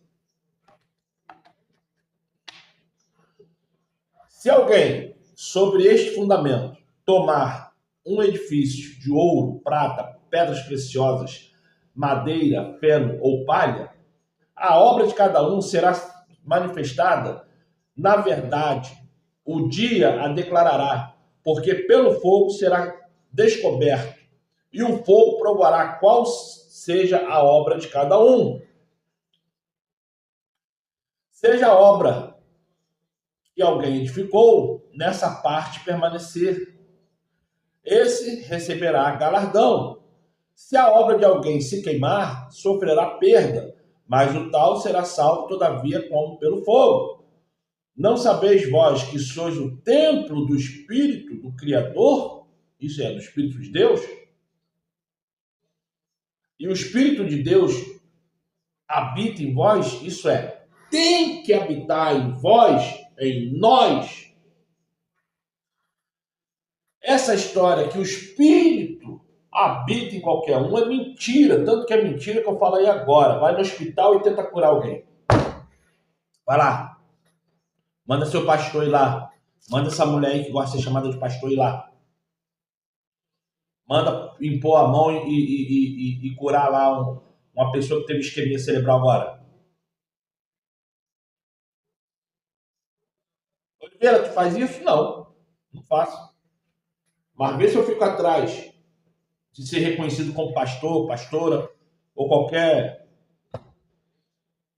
Se alguém, sobre este fundamento, tomar um edifício de ouro, prata, pedras preciosas, madeira, feno ou palha, a obra de cada um será manifestada. Na verdade, o dia a declarará, porque pelo fogo será descoberto, e o fogo provará qual seja a obra de cada um. Seja a obra que alguém edificou, nessa parte permanecer, esse receberá galardão. Se a obra de alguém se queimar, sofrerá perda, mas o tal será salvo todavia como pelo fogo. Não sabeis vós que sois o templo do Espírito do Criador? Isso é, do Espírito de Deus? E o Espírito de Deus habita em vós? Isso é, tem que habitar em vós, em nós. Essa história que o Espírito habita em qualquer um é mentira. Tanto que é mentira que eu falo aí agora. Vai no hospital e tenta curar alguém. Vai lá. Manda seu pastor ir lá. Manda essa mulher aí que gosta de ser chamada de pastor ir lá. Manda impor a mão e curar lá uma pessoa que teve isquemia cerebral agora. Oliveira, tu faz isso? Não. Não faço. Mas vê se eu fico atrás de ser reconhecido como pastor, pastora, ou qualquer...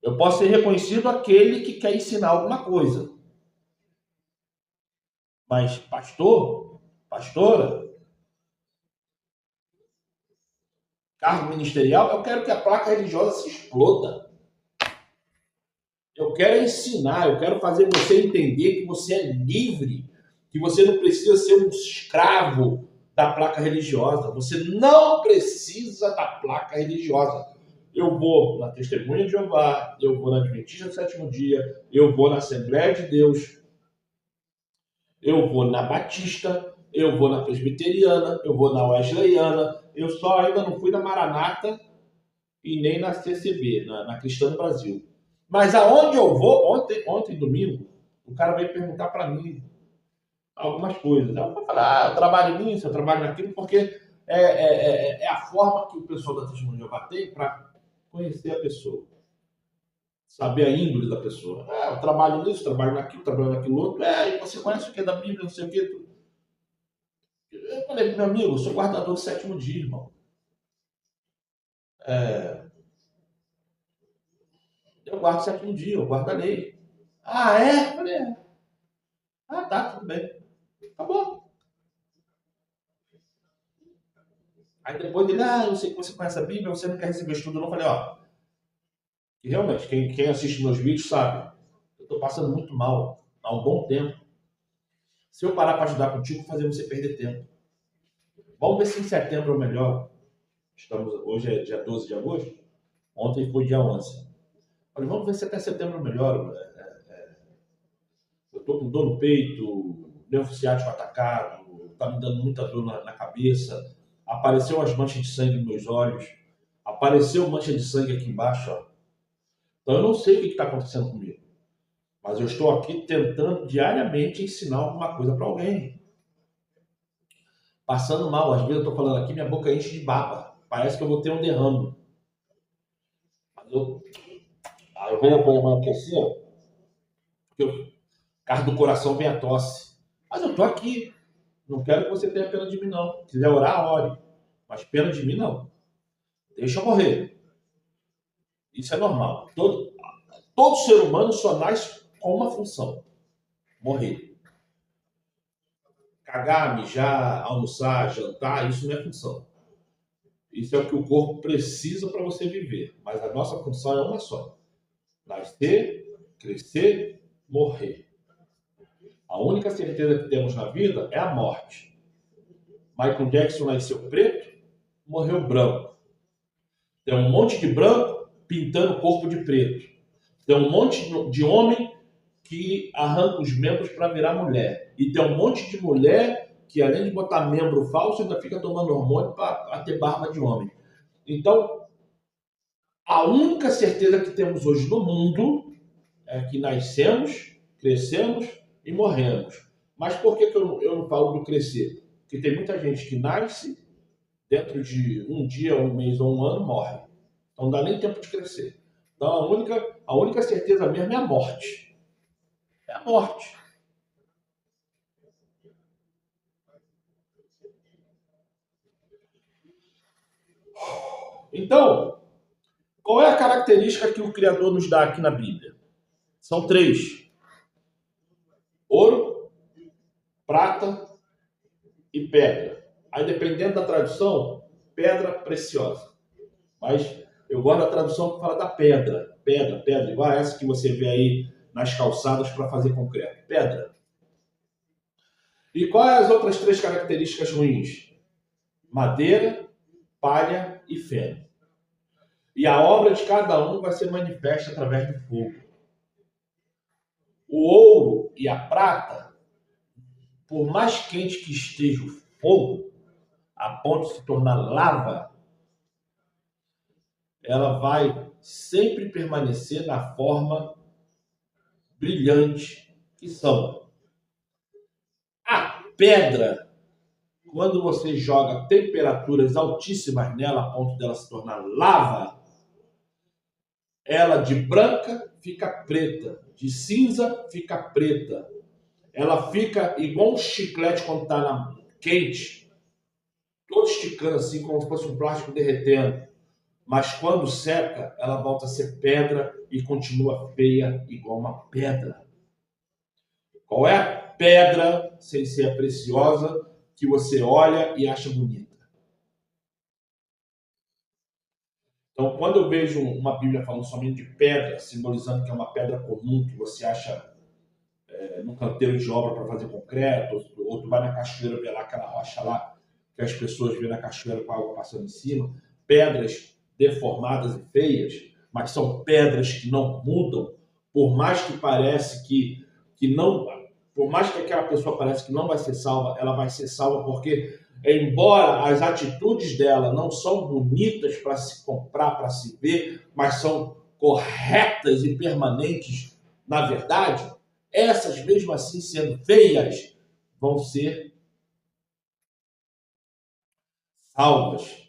Eu posso ser reconhecido aquele que quer ensinar alguma coisa. Mas pastor, pastora, cargo ministerial, eu quero que a placa religiosa se exploda. Eu quero ensinar, eu quero fazer você entender que você é livre, que você não precisa ser um escravo da placa religiosa. Você não precisa da placa religiosa. Eu vou na Testemunha de Jeová, eu vou na Adventista do Sétimo Dia, eu vou na Assembleia de Deus, eu vou na Batista, eu vou na presbiteriana, eu vou na wesleyana, eu só ainda não fui na Maranata e nem na CCB, na Cristã do Brasil. Mas aonde eu vou, ontem domingo, o cara veio perguntar para mim algumas coisas. Eu vou falar, eu trabalho nisso, eu trabalho naquilo, porque é a forma que o pessoal da Testemunha de Jeová tem para conhecer a pessoa, saber a índole da pessoa. Eu trabalho nisso, trabalho naquilo, trabalho naquilo outro. E você conhece o que é da Bíblia, não sei o que. Eu falei, meu amigo, eu sou guardador do sétimo dia, irmão. Eu guardo o sétimo dia, eu guardo a lei. Ah, é? Eu falei, é. Ah, tá, tudo bem. Tá bom. Aí depois ele, eu sei que você conhece a Bíblia, você não quer receber estudo, não. Eu falei, e realmente, quem assiste meus vídeos sabe, eu tô passando muito mal há um bom tempo. Se eu parar para ajudar contigo, vou fazer você perder tempo. Vamos ver se em setembro eu melhoro. Hoje é dia 12 de agosto, ontem foi dia 11. Falei, vamos ver se até setembro eu melhoro. Eu tô com dor no peito, nervo ciático atacado, tá me dando muita dor na cabeça. Apareceu as manchas de sangue nos meus olhos. Apareceu mancha de sangue aqui embaixo, ó. Então eu não sei o que está acontecendo comigo. Mas eu estou aqui tentando diariamente ensinar alguma coisa para alguém. Passando mal, às vezes eu estou falando aqui, minha boca enche de baba. Parece que eu vou ter um derrame. Mas aí eu venho com a mão aquecer, porque o carro do coração vem a tosse. Mas eu estou aqui. Não quero que você tenha pena de mim, não. Se quiser orar, ore. Mas pena de mim, não. Deixa eu morrer. Isso é normal. Todo ser humano só nasce com uma função: morrer. Cagar, mijar, almoçar, jantar, isso não é função. Isso é o que o corpo precisa para você viver. Mas a nossa função é uma só: nascer, crescer, morrer. A única certeza que temos na vida é a morte. Michael Jackson nasceu preto, morreu branco. Tem um monte de branco pintando o corpo de preto. Tem um monte de homem que arranca os membros para virar mulher. E tem um monte de mulher que, além de botar membro falso, ainda fica tomando hormônio para ter barba de homem. Então, a única certeza que temos hoje no mundo é que nascemos, crescemos e morremos. Mas por que eu não falo do crescer? Porque tem muita gente que nasce, dentro de um dia, um mês ou um ano, morre. Então não dá nem tempo de crescer. Então a única certeza mesmo é a morte. É a morte. Então, qual é a característica que o Criador nos dá aqui na Bíblia? São três: ouro, prata e pedra. Aí, dependendo da tradução, pedra preciosa. Mas eu gosto da tradução que fala da pedra. Pedra, igual a essa que você vê aí nas calçadas para fazer concreto. Pedra. E quais as outras três características ruins? Madeira, palha e feno. E a obra de cada um vai ser manifesta através do fogo. O ouro e a prata, por mais quente que esteja o fogo, a ponto de se tornar lava, ela vai sempre permanecer na forma brilhante que são. A pedra, quando você joga temperaturas altíssimas nela, a ponto dela se tornar lava, ela de branca fica preta, de cinza fica preta. Ela fica igual um chiclete quando está quente, todo esticando assim, como se fosse um plástico derretendo. Mas quando seca, ela volta a ser pedra e continua feia igual uma pedra. Qual é a pedra, sem ser a preciosa, que você olha e acha bonita? Então, quando eu vejo uma Bíblia falando somente de pedra, simbolizando que é uma pedra comum que você acha num canteiro de obra para fazer concreto, ou tu vai na cachoeira ver lá aquela rocha lá que as pessoas vêem na cachoeira com a água passando em cima, pedras deformadas e feias, mas são pedras que não mudam, por mais que pareça que não por mais que aquela pessoa pareça que não vai ser salva, ela vai ser salva porque, embora as atitudes dela não são bonitas para se comprar, para se ver, mas são corretas e permanentes na verdade, essas mesmo assim sendo feias, vão ser salvas.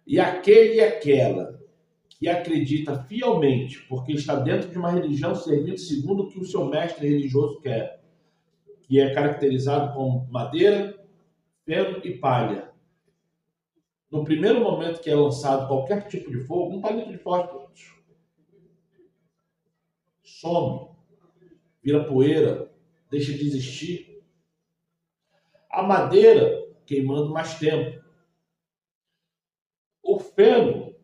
E aquele e aquela que acredita fielmente, porque está dentro de uma religião servindo segundo o que o seu mestre religioso quer, que é caracterizado como madeira, feno e palha. No primeiro momento que é lançado qualquer tipo de fogo, um palito de fósforo some, vira poeira, deixa de existir. A madeira queimando mais tempo. O feno,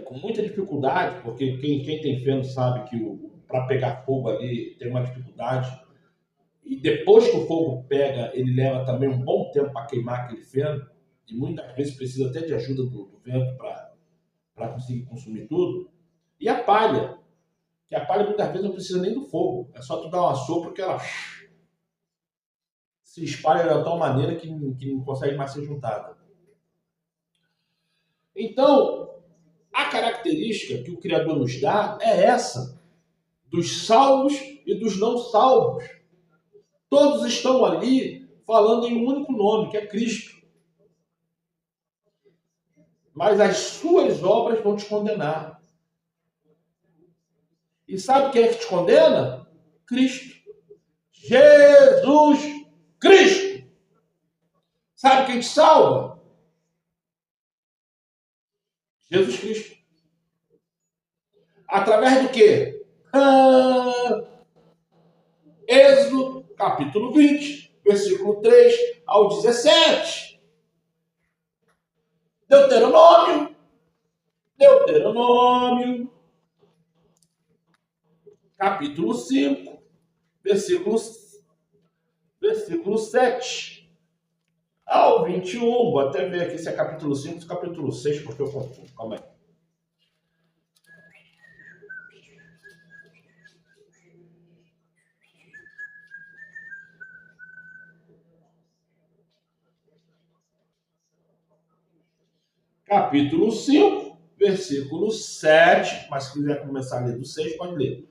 com muita dificuldade, porque quem tem feno sabe que para pegar fogo ali tem uma dificuldade. E depois que o fogo pega, ele leva também um bom tempo para queimar aquele feno. E muitas vezes precisa até de ajuda do vento para conseguir consumir tudo. E a palha, que a palha muitas vezes não precisa nem do fogo. É só tu dar uma sopro que ela se espalha de tal maneira que não consegue mais ser juntada. Então, a característica que o Criador nos dá é essa, dos salvos e dos não salvos. Todos estão ali falando em um único nome, que é Cristo. Mas as suas obras vão te condenar. E sabe quem é que te condena? Cristo. Jesus Cristo. Sabe quem te salva? Jesus Cristo. Através do quê? Êxodo, capítulo 20, versículo 3 ao 17. Deuteronômio, capítulo 5, versículo 7 ao 21. Vou até ver aqui se é capítulo 5 ou capítulo 6, porque eu confundo. Calma aí. Capítulo 5, versículo 7, mas se quiser começar a ler do 6, pode ler.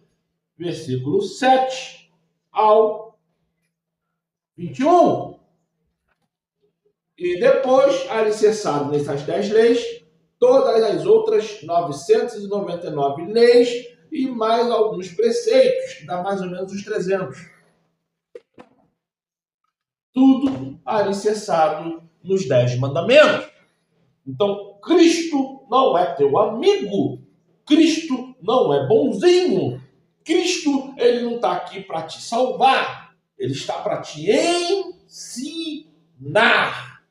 Versículo 7 ao 21. E depois, alicerçado nessas 10 leis, todas as outras 999 leis e mais alguns preceitos, que dá mais ou menos uns 300. Tudo alicerçado nos 10 mandamentos. Então, Cristo não é teu amigo. Cristo não é bonzinho. Cristo, ele não está aqui para te salvar. Ele está para te ensinar.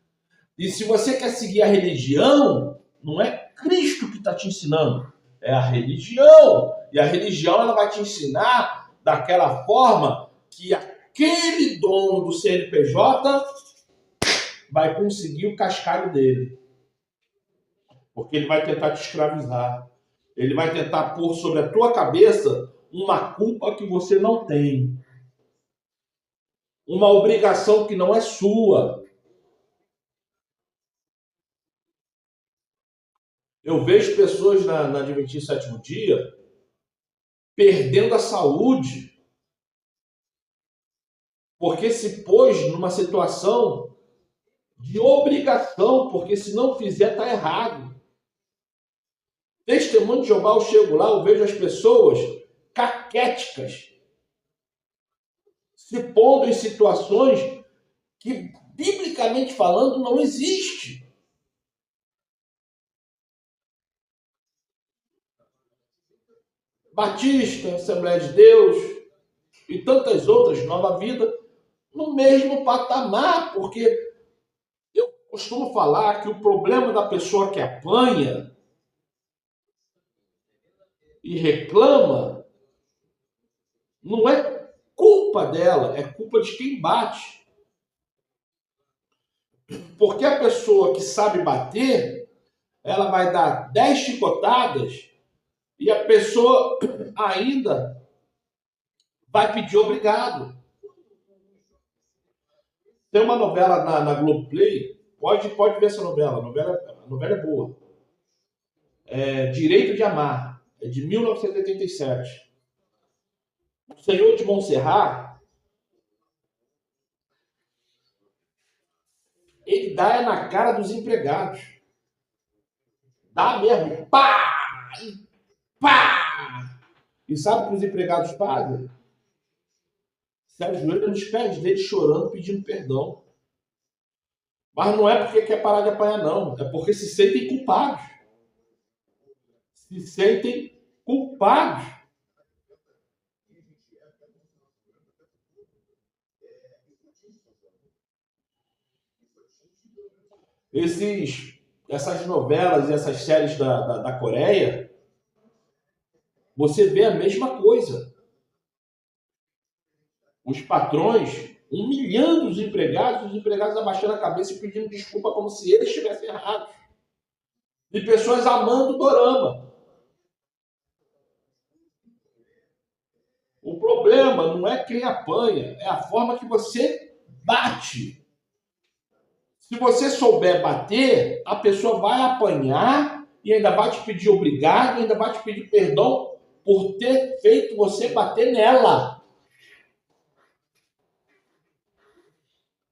E se você quer seguir a religião, não é Cristo que está te ensinando. É a religião. E a religião ela vai te ensinar daquela forma que aquele dono do CNPJ vai conseguir o cascalho dele. Porque ele vai tentar te escravizar. Ele vai tentar pôr sobre a tua cabeça uma culpa que você não tem. Uma obrigação que não é sua. Eu vejo pessoas na Adventismo Sétimo Dia perdendo a saúde porque se pôs numa situação de obrigação, porque se não fizer, está errado. Testemunho de Jeová, eu chego lá, eu vejo as pessoas caquéticas se pondo em situações que, biblicamente falando, não existe. Batista, Assembleia de Deus e tantas outras, Nova Vida, no mesmo patamar, porque eu costumo falar que o problema da pessoa que apanha e reclama não é culpa dela, é culpa de quem bate. Porque a pessoa que sabe bater, ela vai dar 10 chicotadas e a pessoa ainda vai pedir obrigado. Tem uma novela na Globoplay, pode ver essa novela, a novela é boa. É Direito de Amar, é de 1987. O Senhor de Montserrat, ele dá na cara dos empregados. Dá mesmo, pá! Pá! E sabe o que os empregados fazem? Se ajoelham nos pés dele chorando, pedindo perdão. Mas não é porque quer parar de apanhar, não. É porque se sentem culpados. Se sentem culpados. Essas novelas e essas séries da Coreia, você vê a mesma coisa. Os patrões humilhando os empregados abaixando a cabeça e pedindo desculpa como se eles estivessem errados. E pessoas amando o dorama. O problema não é quem apanha, é a forma que você bate. Se você souber bater, a pessoa vai apanhar e ainda vai te pedir obrigado, ainda vai te pedir perdão por ter feito você bater nela.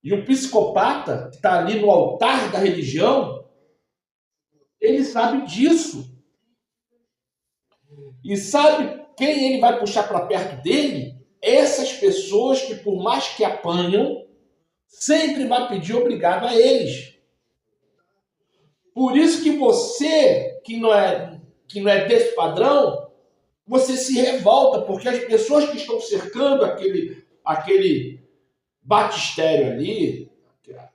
E o psicopata que está ali no altar da religião, ele sabe disso. E sabe quem ele vai puxar para perto dele? Essas pessoas que, por mais que apanham, sempre vai pedir obrigado a eles. Por isso que você, que não é desse padrão, você se revolta, porque as pessoas que estão cercando aquele batistério ali,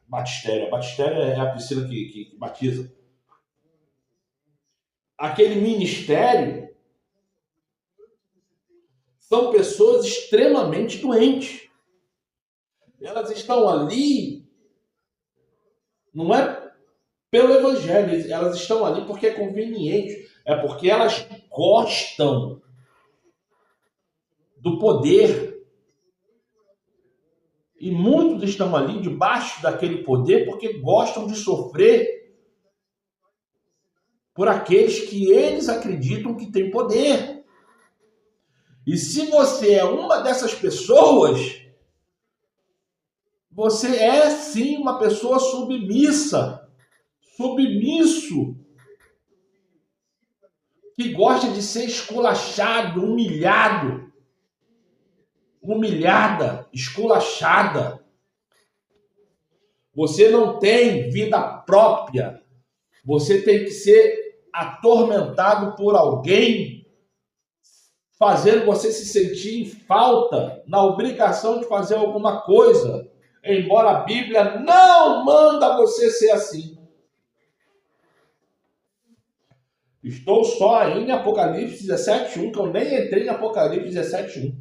batistério é a Priscila que batiza, aquele ministério, são pessoas extremamente doentes. Elas estão ali, não é pelo evangelho, elas estão ali porque é conveniente, é porque elas gostam do poder. E muitos estão ali debaixo daquele poder porque gostam de sofrer por aqueles que eles acreditam que têm poder. E se você é uma dessas pessoas, você é sim uma pessoa submissa, submisso, que gosta de ser esculachado, humilhado, humilhada, esculachada. Você não tem vida própria. Você tem que ser atormentado por alguém, fazendo você se sentir em falta, na obrigação de fazer alguma coisa, embora a Bíblia não manda você ser assim. Estou só ainda em Apocalipse 17:1, que eu nem entrei em Apocalipse 17:1.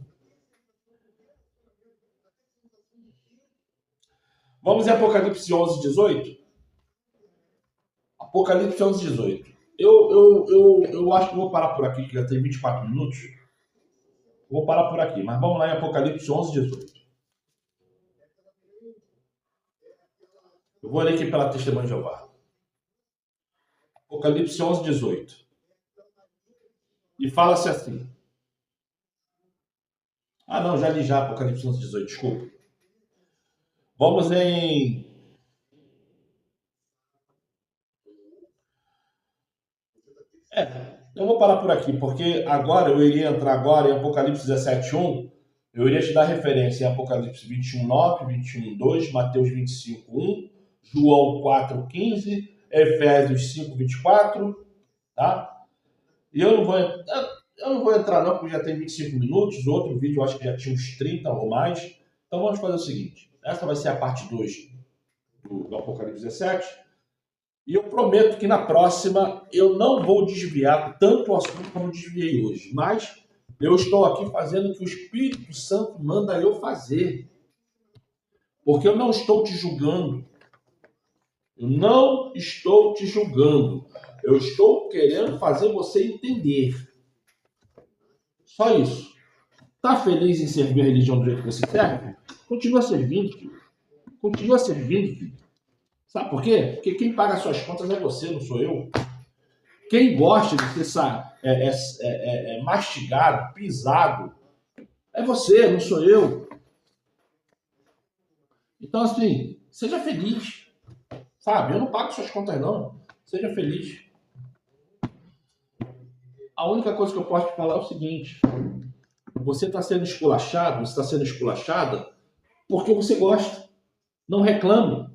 Vamos em Apocalipse 11:18? Apocalipse 11:18. Eu acho que vou parar por aqui, que já tem 24 minutos. Vou parar por aqui, mas vamos lá em Apocalipse 11:18. Eu vou ler aqui pela Testemunha de Jeová. Apocalipse 11:18. E fala-se assim. Ah, não, já li já Apocalipse 11:18, desculpa. Vamos em... eu vou parar por aqui, porque agora eu iria entrar agora em Apocalipse 17:1. Eu iria te dar referência em Apocalipse 21:9, 21:2, Mateus 25:1, João 4:15, Efésios 5:24, tá? E eu não vou entrar não, porque já tem 25 minutos. O outro vídeo eu acho que já tinha uns 30 ou mais. Então vamos fazer o seguinte. Essa vai ser a parte 2 do Apocalipse 17. E eu prometo que na próxima eu não vou desviar tanto o assunto como desviei hoje. Mas eu estou aqui fazendo o que o Espírito Santo manda eu fazer. Porque eu não estou te julgando. Eu não estou te julgando. Eu estou querendo fazer você entender. Só isso. Tá feliz em servir a religião do jeito que você serve? Continua servindo, filho. Continua servindo, filho. Sabe por quê? Porque quem paga as suas contas é você, não sou eu. Quem gosta de ser mastigado, pisado, é você, não sou eu. Então, assim, seja feliz. Sabe? Eu não pago suas contas, não. Seja feliz. A única coisa que eu posso te falar é o seguinte. Você está sendo esculachado, você está sendo esculachada porque você gosta. Não reclame.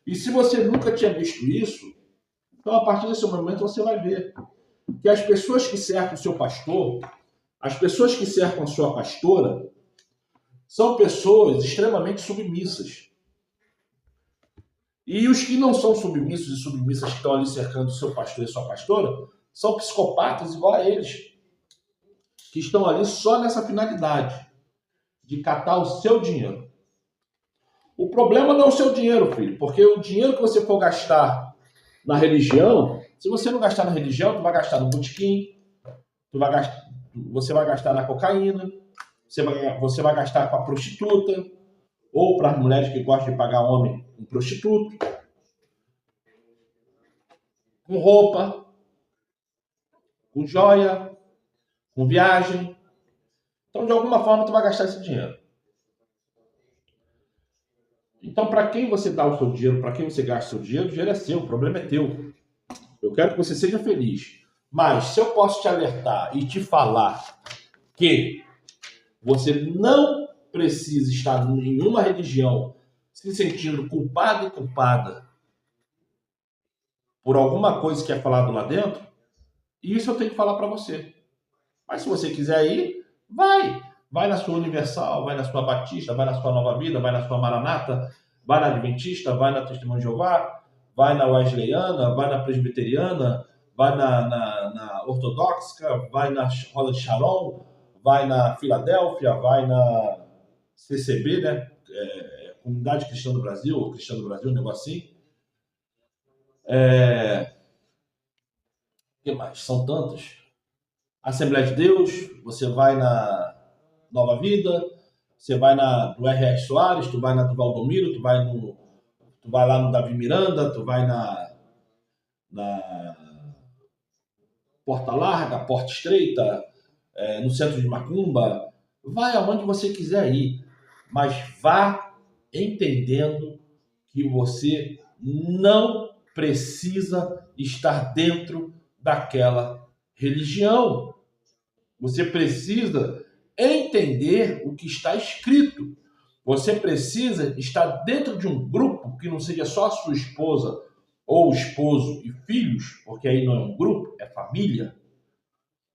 E se você nunca tinha visto isso, então a partir desse momento você vai ver que as pessoas que cercam o seu pastor, as pessoas que cercam a sua pastora, são pessoas extremamente submissas. E os que não são submissos e submissas que estão ali cercando o seu pastor e sua pastora, são psicopatas igual a eles, que estão ali só nessa finalidade, de catar o seu dinheiro. O problema não é o seu dinheiro, filho, porque o dinheiro que você for gastar na religião, se você não gastar na religião, tu vai gastar no botequim, você vai gastar na cocaína, você vai gastar com a prostituta, ou para as mulheres que gostam de pagar homem um prostituto, com roupa, com joia, com viagem. Então, de alguma forma, tu vai gastar esse dinheiro. Então, para quem você dá o seu dinheiro, para quem você gasta o seu dinheiro é seu, o problema é teu. Eu quero que você seja feliz. Mas, se eu posso te alertar e te falar que você não precisa estar em nenhuma religião se sentindo culpado e culpada por alguma coisa que é falado lá dentro, isso eu tenho que falar para você. Mas se você quiser ir, vai. Vai na sua Universal, vai na sua Batista, vai na sua Nova Vida, vai na sua Maranata, vai na Adventista, vai na Testemunho de Jeová, vai na Wesleyana, vai na Presbiteriana, vai na Ortodoxa, vai na Roda de Sharon, vai na Filadélfia, vai na CCB, né? Comunidade Cristã do Brasil, ou Cristã do Brasil, um negócio assim. O que mais? São tantos. Assembleia de Deus, você vai na Nova Vida, você vai do R.R. Soares, tu vai na do Valdomiro, tu vai lá no Davi Miranda, tu vai na Porta Larga, Porta Estreita, no centro de Macumba, vai aonde você quiser ir, mas vá entendendo que você não precisa estar dentro daquela religião. Você precisa entender o que está escrito. Você precisa estar dentro de um grupo que não seja só a sua esposa ou esposo e filhos, porque aí não é um grupo, é família,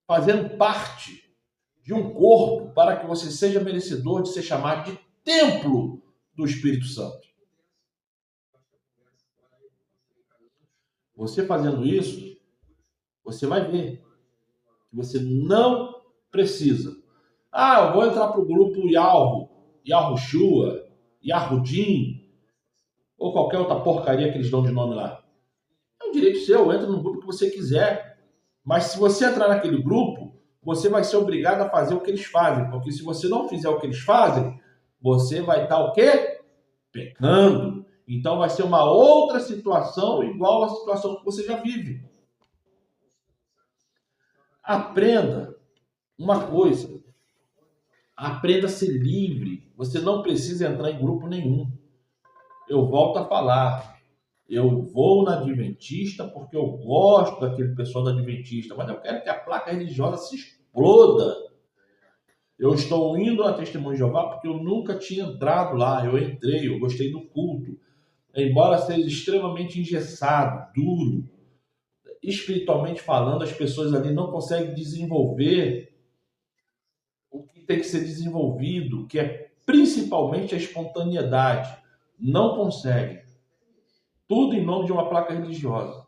fazendo parte de um corpo para que você seja merecedor de ser chamado de templo do Espírito Santo. Você fazendo isso, você vai ver que você não precisa. Eu vou entrar para o grupo Yahushua, Yahudim, ou qualquer outra porcaria que eles dão de nome lá. É um direito seu, entra no grupo que você quiser. Mas se você entrar naquele grupo, você vai ser obrigado a fazer o que eles fazem. Porque se você não fizer o que eles fazem, você vai estar o quê? Pecando. Então vai ser uma outra situação igual à situação que você já vive. Aprenda uma coisa. Aprenda a ser livre. Você não precisa entrar em grupo nenhum. Eu volto a falar. Eu vou na Adventista porque eu gosto daquele pessoal da Adventista, mas eu quero que a placa religiosa se exploda. Eu estou indo na Testemunho de Jeová porque eu nunca tinha entrado lá. Eu entrei, eu gostei do culto. Embora seja extremamente engessado, duro, espiritualmente falando, as pessoas ali não conseguem desenvolver o que tem que ser desenvolvido, que é principalmente a espontaneidade. Não conseguem. Tudo em nome de uma placa religiosa.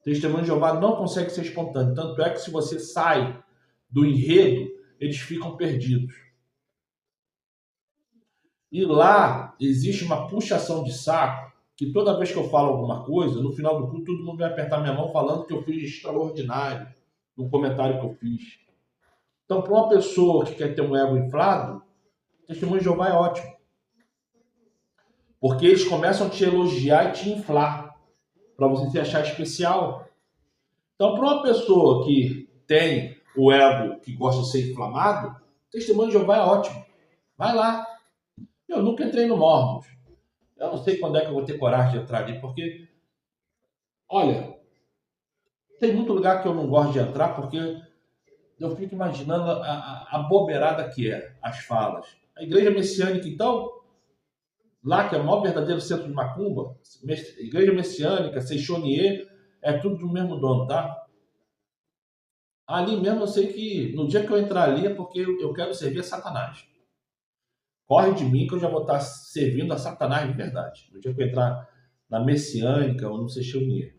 Testemunho de Jeová não consegue ser espontâneo. Tanto é que se você sai do enredo, eles ficam perdidos. E lá existe uma puxação de saco, que toda vez que eu falo alguma coisa, no final do culto, todo mundo vai apertar minha mão falando que eu fiz extraordinário no comentário que eu fiz. Então, para uma pessoa que quer ter um ego inflado, o testemunho de Jeová é ótimo. Porque eles começam a te elogiar e te inflar, para você se achar especial. Então, para uma pessoa que tem o ego que gosta de ser inflamado, o testemunho de Jeová é ótimo. Vai lá. Eu nunca entrei no Mormons. Eu não sei quando é que eu vou ter coragem de entrar ali, porque, olha, tem muito lugar que eu não gosto de entrar, porque eu fico imaginando a bobeirada que é, as falas. A igreja messiânica, então, lá que é o maior verdadeiro centro de macumba, igreja messiânica, Seixonier, é tudo do mesmo dono, tá? Ali mesmo eu sei que no dia que eu entrar ali é porque eu quero servir a Satanás. Corre de mim que eu já vou estar servindo a Satanás de verdade. No dia que eu entrar na messiânica ou no Seixonier.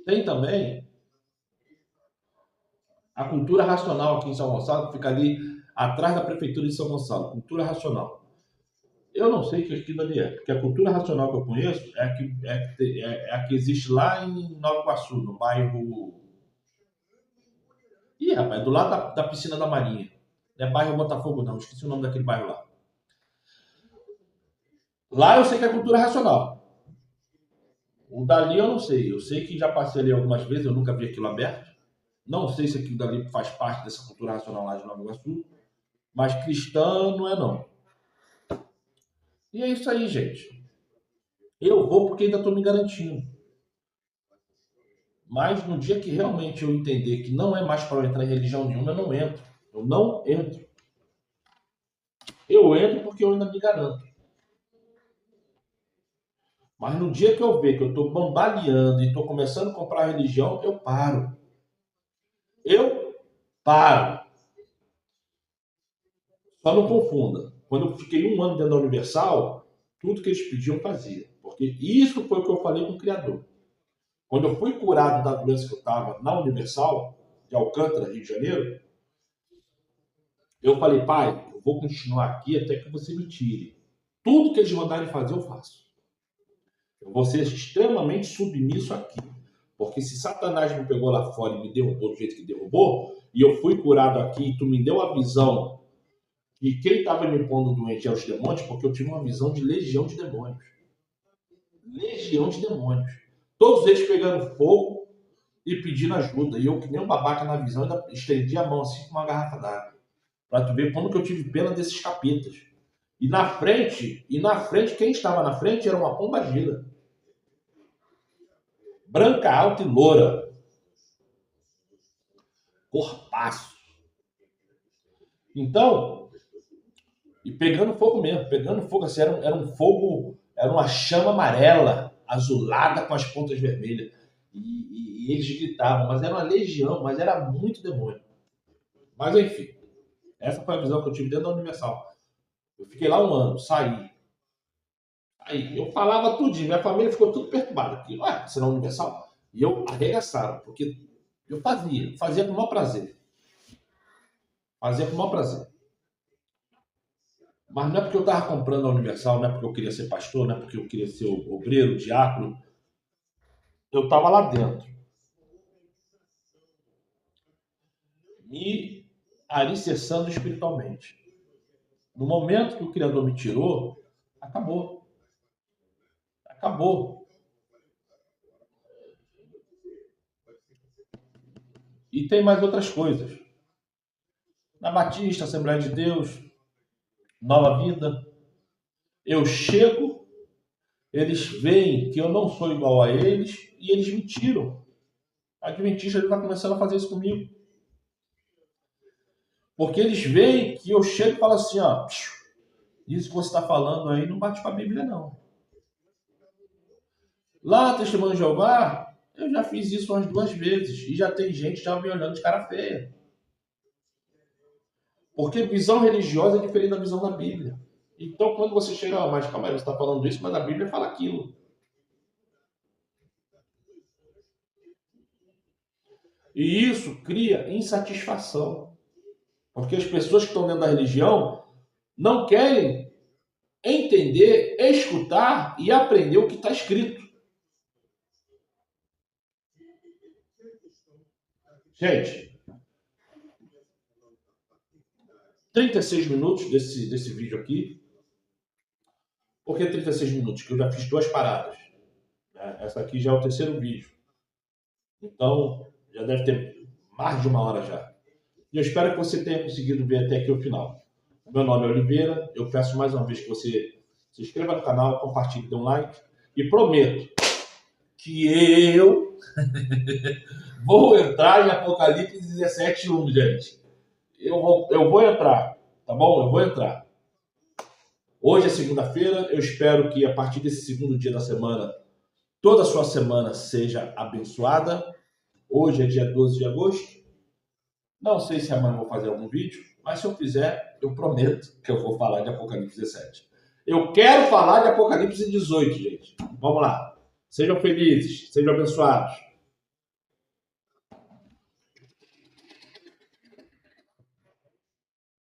Tem também a cultura racional aqui em São Gonçalo, que fica ali atrás da prefeitura de São Gonçalo. Cultura racional. Eu não sei o que aquilo ali é, porque a cultura racional que eu conheço é a que existe lá em Nova Iguaçu, no bairro. Ih, rapaz, do lado da piscina da Marinha. Não é bairro Botafogo, não, esqueci o nome daquele bairro lá. Lá eu sei que é cultura racional. O dali eu não sei. Eu sei que já passei ali algumas vezes, eu nunca vi aquilo aberto. Não sei se aquilo dali faz parte dessa cultura racional lá de Nova Iguaçu, mas cristã não é não. E é isso aí, gente. Eu vou porque ainda estou me garantindo. Mas no dia que realmente eu entender que não é mais para eu entrar em religião nenhuma, eu não entro. Eu não entro. Eu entro porque eu ainda me garanto. Mas no dia que eu ver que eu estou bambaleando e estou começando a comprar religião, eu paro. Eu paro. Só não confunda. Quando eu fiquei um ano dentro da Universal, tudo que eles pediam eu fazia. Porque isso foi o que eu falei com o Criador. Quando eu fui curado da doença que eu estava na Universal, de Alcântara, Rio de Janeiro, eu falei, pai, eu vou continuar aqui até que você me tire. Tudo que eles mandarem fazer, eu faço. Eu vou ser extremamente submisso aqui. Porque se Satanás me pegou lá fora e me derrubou do jeito que derrubou, e eu fui curado aqui e tu me deu a visão que quem estava me pondo doente eram os demônios, porque eu tive uma visão de legião de demônios. Legião de demônios. Todos eles pegando fogo e pedindo ajuda. E eu, que nem um babaca na visão, ainda estendi a mão assim com uma garrafa d'água. Pra tu ver como que eu tive pena desses capetas. E na frente, quem estava na frente era uma pomba gira. Branca, alta e loura. Corpaço. Então, e pegando fogo mesmo, pegando fogo assim, era um fogo, era uma chama amarela, azulada com as pontas vermelhas. E eles gritavam, mas era uma legião, mas era muito demônio. Mas enfim, essa foi a visão que eu tive dentro da Universal. Eu fiquei lá um ano, saí. Aí eu falava tudinho, minha família ficou tudo perturbada. Aqui, ué, você não é Universal? E eu arregaçaram, porque eu fazia com o maior prazer. Fazia com o maior prazer. Mas não é porque eu estava comprando a Universal, não é porque eu queria ser pastor, não é porque eu queria ser obreiro, diácono. Eu estava lá dentro, me alicerçando espiritualmente. No momento que o Criador me tirou, acabou. Acabou. E tem mais outras coisas. Na Batista, Assembleia de Deus, Nova Vida, eu chego, eles veem que eu não sou igual a eles e eles me tiram. A Adventista está começando a fazer isso comigo. Porque eles veem que eu chego e falo assim, ó, isso que você está falando aí não bate com a Bíblia, não. Lá no Testemunho de Jeová, eu já fiz isso umas 2 vezes e já tem gente já me olhando de cara feia. Porque visão religiosa é diferente da visão da Bíblia. Então, quando você chega, mas calma aí, você está falando isso, mas a Bíblia fala aquilo. E isso cria insatisfação. Porque as pessoas que estão dentro da religião não querem entender, escutar e aprender o que está escrito. Gente, 36 minutos desse vídeo aqui. Por que 36 minutos? Porque eu já fiz 2 paradas. Né? Essa aqui já é o 3º vídeo. Então, já deve ter mais de 1 hora já. E eu espero que você tenha conseguido ver até aqui o final. Meu nome é Oliveira. Eu peço mais uma vez que você se inscreva no canal, compartilhe, dê um like. E prometo que eu vou entrar em Apocalipse 17:1, gente. Eu vou entrar, tá bom? Eu vou entrar. Hoje é segunda-feira. Eu espero que a partir desse segundo dia da semana, toda a sua semana seja abençoada. Hoje é dia 12 de agosto. Não sei se amanhã eu vou fazer algum vídeo, mas se eu fizer, eu prometo que eu vou falar de Apocalipse 17. Eu quero falar de Apocalipse 18, gente. Vamos lá. Sejam felizes, sejam abençoados.